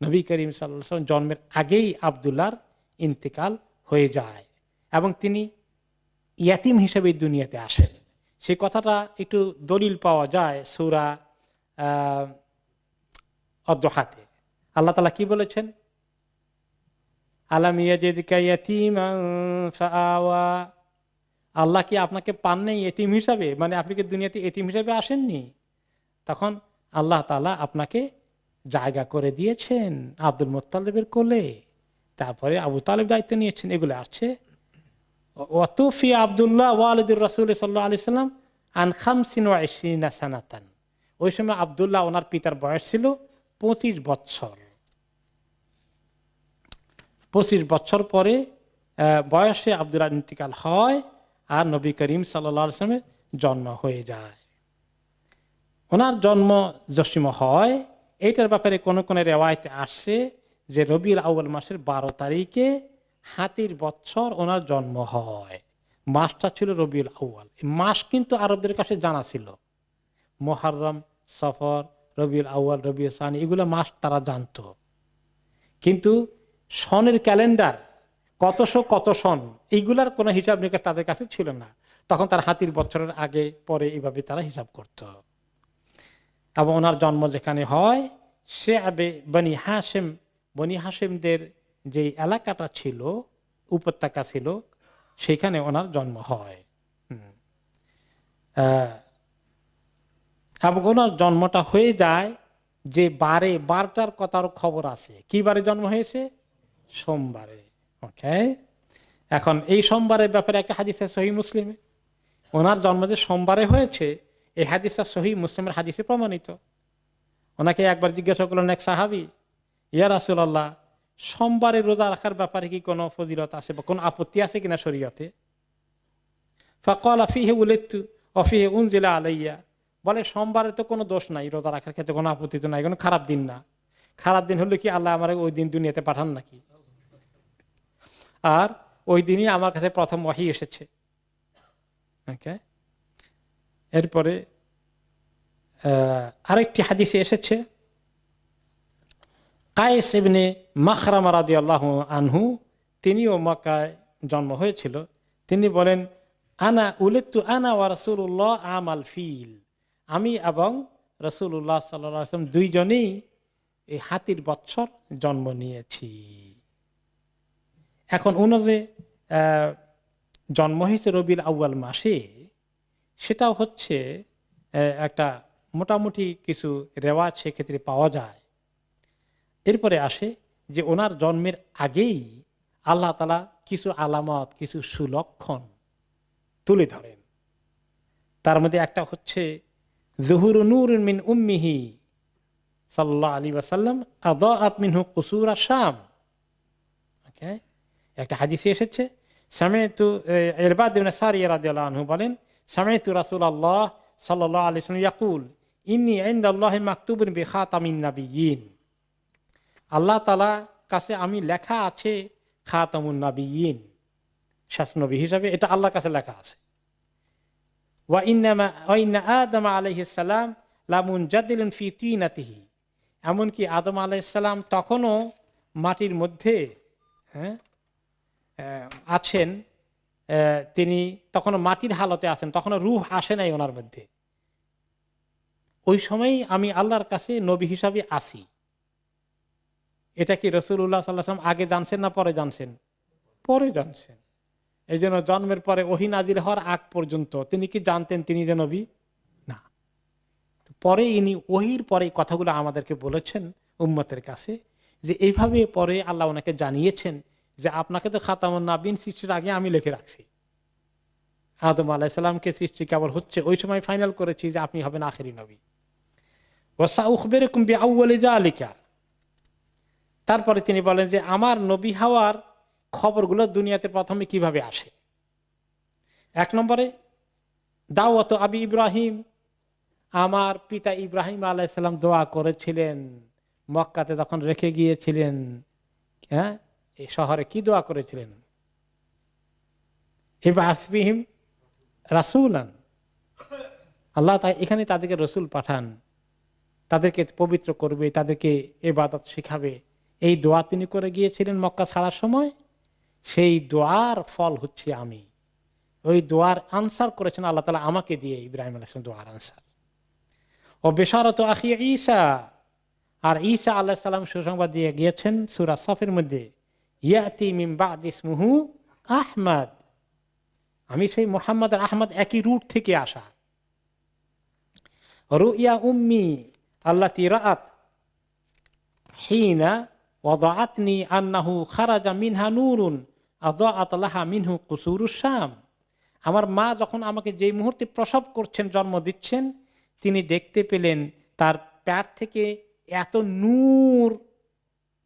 নবী করিম সাল্লাল্লাহু আলাইহি ওয়াসাল্লাম জন্মের আগেই আব্দুল্লাহর ইন্তেকাল হয়ে যায়, এবং তিনি ইয়াতিম হিসেবে দুনিয়াতে আসেন। সে কথাটা একটু দলিল পাওয়া যায় সূরা আদ-দুহাতে। আল্লাহ তাআলা কি বলেছেন? আলাম ইয়াজিদকা ইয়াতীমান ফাআওয়া, আল্লাহ কি আপনাকে পান নাই এতিম হিসাবে, মানে আপনি কি দুনিয়াতে এতিম হিসাবে আসেননি? তখন আল্লাহ তাআলা আপনাকে জায়গা করে দিয়েছেন আব্দুল মুত্তালিবের কোলে, তারপরে আবু তালেব দায়িত্ব নিয়েছেন। এগুলো আসছে ওয়াতুফি আব্দুল্লাহ ওয়ালিদুর রাসূল সাল্লাল্লাহু আলাইহি সাল্লাম আন 25 সানাতান। ওই সময় আব্দুল্লাহ ওনার পিতার বয়স ছিল 25 বছর। 25 বছর পরে বয়সে আব্দুল্লাহর ইন্তেকাল হয়, আর নবী করিম সাল্লাল্লাহু আলাইহি সাল্লামের জন্ম হয়ে যায়। ওনার জন্ম জসিম হয়, এইটার ব্যাপারে কোন কোন রেওয়ায়েতে আসছে যে রবিউল আউয়াল মাসের 12 তারিখে হাতির বৎসর ওনার জন্ম হয়। মাসটা ছিল রবিউল আউয়াল। মাস কিন্তু আরবদের কাছে জানা ছিল, মুহররম, সফর, রবিউল আউয়াল, রবিউল সানি, এগুলো মাস তারা জানতো। কিন্তু সনের ক্যালেন্ডার কত সন, এইগুলার কোনো হিসাব নিকাশ তাদের কাছে ছিল না। তখন তার হাতির বছরের আগে পরে এইভাবে তারা হিসাব করত। এবং ওনার জন্ম যেখানে হয় সে আবে বনি হাশেম, বনি হাশেমদের যে এলাকাটা ছিল, উপত্যকা ছিল, সেখানে ওনার জন্ম হয়। এবং ওনার জন্মটা হয়ে যায় যে বারে, বারটার কথার খবর আছে। কি বারে জন্ম হয়েছে? সোমবারে। ওকে, এখন এই সোমবারের ব্যাপারে একটা হাদিস আছে সহিহ মুসলিমে। ওনার জন্ম যে সোমবারে হয়েছে এই হাদিসটা সহিহ মুসলিমের হাদিসে প্রমাণিত। ওনাকে একবার জিজ্ঞাসা করলেন এক সাহাবী, ইয়া রাসূলুল্লাহ, সোমবারে রোজা রাখার ব্যাপারে কি কোনো ফজিলত আছে বা কোনো আপত্তি আছে কিনা শরীয়তে? ফাকালা ফীহি উলিদতু ওয়া ফীহি উনজিলা আলাইয়া। বলে সোমবারে তো কোনো দোষ নাই, রোজা রাখার ক্ষেত্রে কোনো আপত্তি তো নাই, কোনো খারাপ দিন না। খারাপ দিন হলে কি আল্লাহ আমার ওই দিন দুনিয়াতে পাঠান নাকি? আর ওই দিনই আমার কাছে প্রথম ওহী এসেছে। ওকে, এরপরে আরেকটি হাদিসে এসেছে, কায়েস ইবনে মাখরামা রাদিয়াল্লাহু আনহু, তিনিও মক্কায় জন্ম হয়েছিল। তিনি বলেন, আনা উলিদতু আনা ওয়া রাসূলুল্লাহ আমাল ফিল। আমি এবং রাসূলুল্লাহ সাল্লাল্লাহু আলাইহি ওয়াসাল্লাম দুইজনেই এই হাতির বৎসর জন্ম নিয়েছি। এখন উনি যে জন্ম হয়েছে রবিউল আউয়াল মাসে, সেটাও হচ্ছে একটা মোটামুটি কিছু রেওয়াজ সেক্ষেত্রে পাওয়া যায়। এরপরে আসে যে ওনার জন্মের আগেই আল্লাহ তাআলা কিছু আলামত, কিছু সুলক্ষণ তুলে ধরেন। তার মধ্যে একটা হচ্ছে যুহুরু নূরুন মিন উম্মিহি সাল্লাল্লাহু আলাইহি ওয়াসাল্লাম আযাআত মিনহু কুসুর আশ-শাম। ওকে, একটা হাদিসে এসেছে, সামি'তু ইরবাদ ইবনে সারিয়া রাদিয়াল্লাহু আনহু বলেন, সামি'তু রাসূলুল্লাহ সাল্লাল্লাহু আলাইহি ওয়াসাল্লাম ইয়াকুল ইন্নী ইনদাল্লাহি মাকতুবুন বিখাতামিন নাবিয়্যিন। আল্লাহ তাআলা কাছে আমি লেখা আছে খাতামুন নাবিয়্যিন, শেষ নবী হিসাবে এটা আল্লাহর কাছে লেখা আছে। ওয়া ইন্না আদম আলাইহিস সালাম লামুনজাদিলুন ফি তিনাতিহি। এমনকি আদম আলাইহিস সালাম তখনও মাটির মধ্যে আছেন, তিনি তখনও মাটির হালতে আছেন, তখনও রূহ আসে নাই ওনার মধ্যে। ওই সময়ই আমি আল্লাহর কাছে নবী হিসাবে আসি। এটা কি রাসূলুল্লাহ সাল্লাল্লাহু আলাইহি ওয়াসাল্লাম আগে জানছেন না পরে জানছেন? পরে জানছেন। এই জন্য জন্মের পরে ওহী নাজিল হওয়ার আগ পর্যন্ত তিনি কি জানতেন তিনি যে নবী? না। পরে ইনি ওহীর পরে কথাগুলো আমাদেরকে বলেছেন উম্মতের কাছে, যে এইভাবে পরে আল্লাহ ওনাকে জানিয়েছেন যে আপনাকে তো খাতামুন নাবিয়্যিন সৃষ্টির আগে আমি লিখে রাখছি। আদম আলাইহিস সালামকে সৃষ্টি কেবল হচ্ছে ওই সময় ফাইনাল করেছি যে আপনি হবেন আখেরি নবী। ওয়া সাউখবিরুকুম বিআউয়ালি যালিকা। তারপরে তিনি বলেন যে আমার নবী হওয়ার খবরগুলো দুনিয়াতে প্রথমে কিভাবে আসে। এক নম্বরে দাওয়াত আবি ইব্রাহিম, আমার পিতা ইব্রাহিম আলাইহিস সালাম দোয়া করেছিলেন মক্কাতে যখন রেখে গিয়েছিলেন। হ্যাঁ, এই শহরে কি দোয়া করেছিলেন? ইবআস বিহিম রাসূলান, আল্লাহ এখানে তাদেরকে রসুল পাঠান, তাদেরকে পবিত্র করবে, তাদেরকে ইবাদত শিখাবে। এই দোয়া তিনি করে গিয়েছিলেন মক্কা ছাড়ার সময়। সেই দোয়ার ফল হচ্ছে আমি। ওই দোয়ার আনসার করেছেন আল্লাহ তাআলা আমাকে দিয়ে, ইব্রাহিম আলাইহিস সালাম দোয়ার আনসার। ও বিশারাতু আখি ঈসা, আর ঈসা আলাইহিস সালাম সুসংবাদ দিয়ে গিয়েছেন সূরা সফের মধ্যে, ইয়াতি মিন বা'দি ইসমুহু আহমদ, আমি সেই মুহাম্মদ আর আহমদ একই রুট থেকে আসা। রুইয়া উম্মি আল্লাতী রাআত হিনা ওয়াদাআতনি আন্নাহু খারাজা মিনহা নূরুন আযাআত লাহা মিনহু কুসুরুশ শাম। আমার মা যখন আমাকে যেই মুহূর্তে প্রসব করছেন, জন্ম দিচ্ছেন, তিনি দেখতে পেলেন তার পেট থেকে এত নূর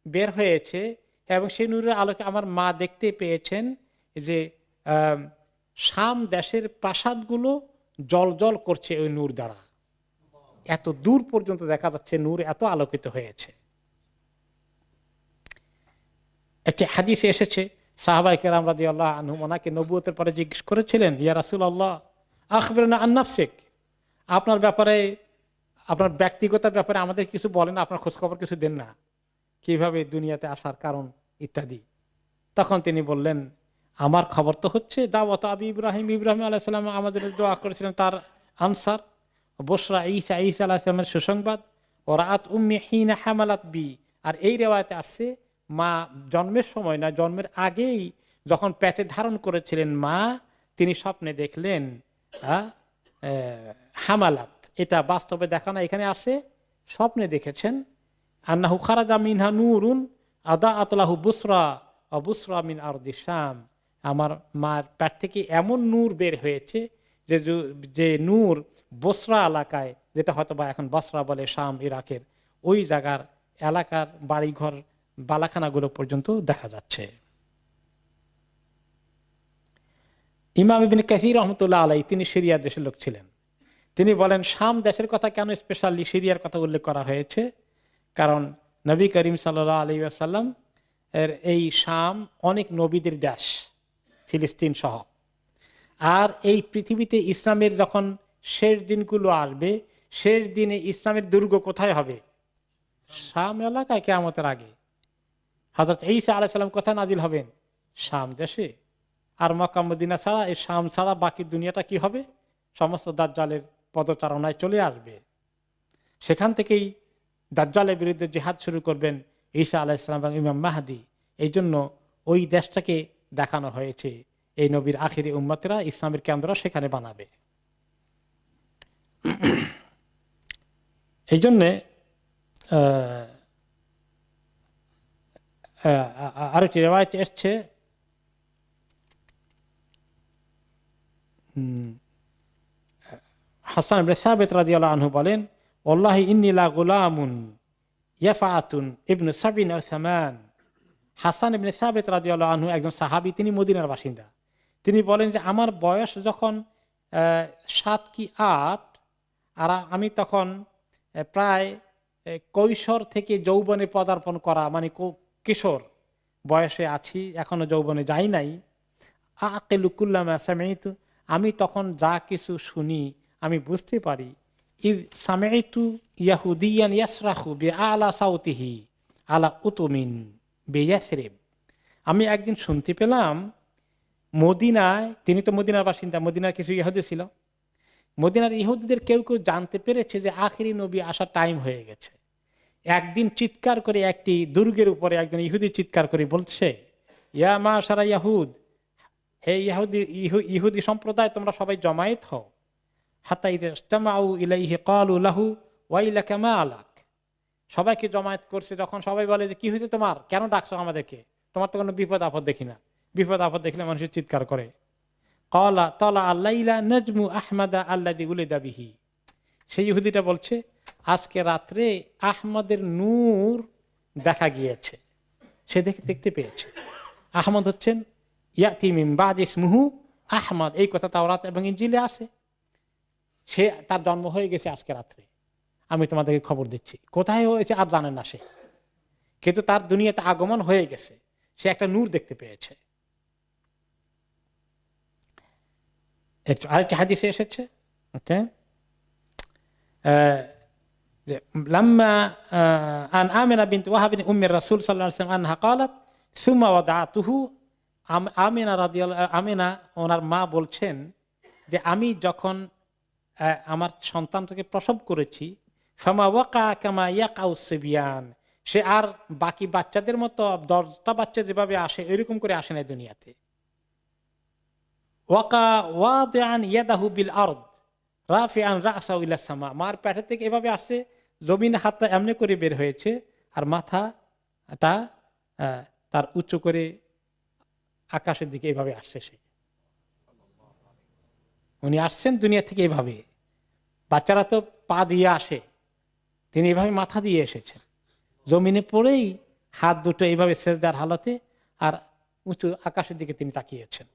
বের হয়েছে, এবং সেই নূরের আলোকে আমার মা দেখতে পেয়েছেন যে শাম দেশের প্রাসাদগুলো জ্বলজ্বল করছে ওই নূর দ্বারা। এত দূর পর্যন্ত দেখা যাচ্ছে নূর এত আলোকিত হয়েছে। একটি হাদিসে এসেছে, সাহাবায়ে কেরাম রাদিয়াল্লাহু আনহুম ওনাকে নবুয়তের পরে জিজ্ঞেস করেছিলেন, ইয়া রাসূলুল্লাহ আখবিরনা আন নাফসিক, আপনার ব্যাপারে, আপনার ব্যক্তিগত ব্যাপারে আমাদের কিছু বলেন, আপনার খোঁজখবর কিছু দেন না, কিভাবে দুনিয়াতে আসার কারণ ইত্যাদি। তখন তিনি বললেন, আমার খবর তো হচ্ছে দাওয়াত আবি ইব্রাহিম, ইব্রাহিম আলাইহিস সালাম আমাদের দোয়া করেছিলেন তার আনসার, বসরা ঈসা আলাইহিস সালামের সুসংবাদ, ও রাআত উম্মি হিনা হামালাত বি। আর এই রেওয়ায়েতে আসছে মা জন্মের সময় না, জন্মের আগেই যখন পেটে ধারণ করেছিলেন মা, তিনি স্বপ্নে দেখলেন হামালাত। এটা বাস্তবে দেখা না, এখানে আসে স্বপ্নে দেখেছেন আন্নাহু খারাজা মিনহা নূরুন আদাআত লাহু বুসরা ওয়া বুসরা মিন আরদি শাম। আমার মার পেট থেকে এমন নূর বের হয়েছে যে নূর বসরা এলাকায়, যেটা হয়তো বা এখন বসরা বলে শাম ইরাকের, ওই জায়গার এলাকার বাড়িঘর বালাখানাগুলো পর্যন্ত দেখা যাচ্ছে। ইমাম ইবনে কাসির রাহমাতুল্লাহ আলাইহি, তিনি সিরিয়া দেশের লোক ছিলেন। তিনি বলেন শাম দেশের কথা কেন স্পেশালি সিরিয়ার কথা উল্লেখ করা হয়েছে, কারণ নবী করিম সাল্লাল্লাহু আলাইহি ওয়াসাল্লাম এর এই শাম অনেক নবীদের দেশ, ফিলিস্তিন সহ। আর এই পৃথিবীতে ইসলামের যখন শেষ দিনগুলো আসবে, শেষ দিনে ইসলামের দুর্গ কোথায় হবে? শাম এলাকায়, কিয়ামতের আগে। হযরত ঈসা আলাইহিস সালাম কোথায় নাজিল হবেন? শাম দেশে। আর মক্কা মদিনা ছাড়া, এই শাম ছাড়া বাকি দুনিয়াটা কি হবে? সমস্ত দাজ্জালের পদচারণায় চলে আসবে। সেখান থেকেই দাজ্জালের বিরুদ্ধে জিহাদ শুরু করবেন ঈসা আলাইহিস সালাম এবং ইমাম মাহদী। এই জন্য ওই দেশটাকে দেখানো হয়েছে, এই নবীর আখিরি উম্মতেরা ইসলামের কেন্দ্র সেখানে বানাবে। এই জন্যে আরেকটি রিওয়ায়াতে এসছে হাসান ইবনে সাবিত রাদিয়াল্লাহু আনহু বলেন, ওয়াল্লাহি ইন্নী লা গুলামুন ইয়াফাতুন ইবনু সাবিন ওয়া সামান। হাসান ইবনে সাবিত রাদিয়াল্লাহু আনহু একজন সাহাবী, তিনি মদিনার বাসিন্দা। তিনি বলেন যে আমার বয়স যখন 7 কি 8, আর আমি তখন প্রায় কৈশোর থেকে যৌবনে পদার্পণ করা, মানে কিশোর বয়সে আছি, এখনো যৌবনে যাই নাই। আকিলু কুল্লামা সামি'তু, আমি তখন যা কিছু শুনি আমি বুঝতে পারি। ইদ সামি'তু ইয়াহুদিয়ান ইয়াসরাখু বিআলা সাউতিহি আলা উতুমিন বিয়াসরিব। আমি একদিন শুনতে পেলাম মদিনায়, তিনি তো মদিনার বাসিন্দা, মদিনার কিছু ইহুদি ছিল, মদিনার ইহুদিদের কেউ কেউ জানতে পেরেছে যে আখিরি নবী আসার টাইম হয়ে গেছে। একদিন চিৎকার করে, একটি দুর্গের উপরে একজন ইহুদি চিৎকার করে বলছে, ইয়া মাশারা ইয়াহুদ, হে ইহুদি সম্প্রদায়, তোমরা সবাই জমায়েত হও। হাত্তা ইযা ইজতামাউ ইলাইহি ক্বালু লাহু ওয়াইলাকা মা আলাক। সবাইকে জমায়েত করছে, যখন সবাই বলে যে কি হয়েছে তোমার, কেন ডাকছো আমাদেরকে, তোমার তো কোনো বিপদ আপদ দেখি না। বিপদ আপদ দেখলে মানুষ চিৎকার করে। ক্বালা তালা আল্লাইলা নাজমু আহমাদা আল্লাযী উলিদা বিহি। সেই ইহুদিটা বলছে, আজকে রাত্রে আহমদের নূর দেখা গিয়েছে, সে দেখতে পেয়েছে। আহমদ হচ্ছেন ইয়াতি মিন বাদ ইসমুহু আহমদ, এই কথা তাওরাত এবং ইনজিলে আছে। সে, তার জন্ম হয়ে গেছে আজকে রাত্রে, আমি তোমাদেরকে খবর দিচ্ছি। কোথায় হয়েছে আর জানেন না সে, কিন্তু তার দুনিয়াতে আগমন হয়ে গেছে, সে একটা নূর দেখতে পেয়েছে। একটু আরেকটি হাদিসে এসেছে, ওকে, লাম্মা আন আমিনা বিনত ওয়াহাব বিন উম্মি রাসূল সাল্লাল্লাহু আলাইহি ওয়াসাল্লাম আনহা ক্বালাত সুম্মা ওয়াদাতুহু। আমিনা রাদিয়াল্লাহু, আমিনা ওনার মা বলছেন যে আমি যখন আমার সন্তানটাকে প্রসব করেছি, ফামা ওয়াকা কামা ইয়াকাউ সিবিয়ান, সে আর বাকি বাচ্চাদের মতো 10টা বাচ্চা যেভাবে আসে এরকম করে আসে না দুনিয়াতে। ওয়াকা ওয়াদিআন ইয়াদাহু বিল আরদ রাফিআন রাসাহু ইলা সামা, মার পেট থেকে এভাবে আসে, জমিন হাতটা এমনি করে বের হয়েছে, আর মাথাটা তার উঁচু করে আকাশের দিকে এভাবে আসছে। সে, উনি আসছেন দুনিয়া থেকে এভাবে। বাচ্চারা তো পা দিয়ে আসে, তিনি এভাবে মাথা দিয়ে এসেছেন, জমিনে পড়েই হাত দুটো এইভাবে সেজদার হালতে আর উঁচু আকাশের দিকে তিনি তাকিয়েছেন।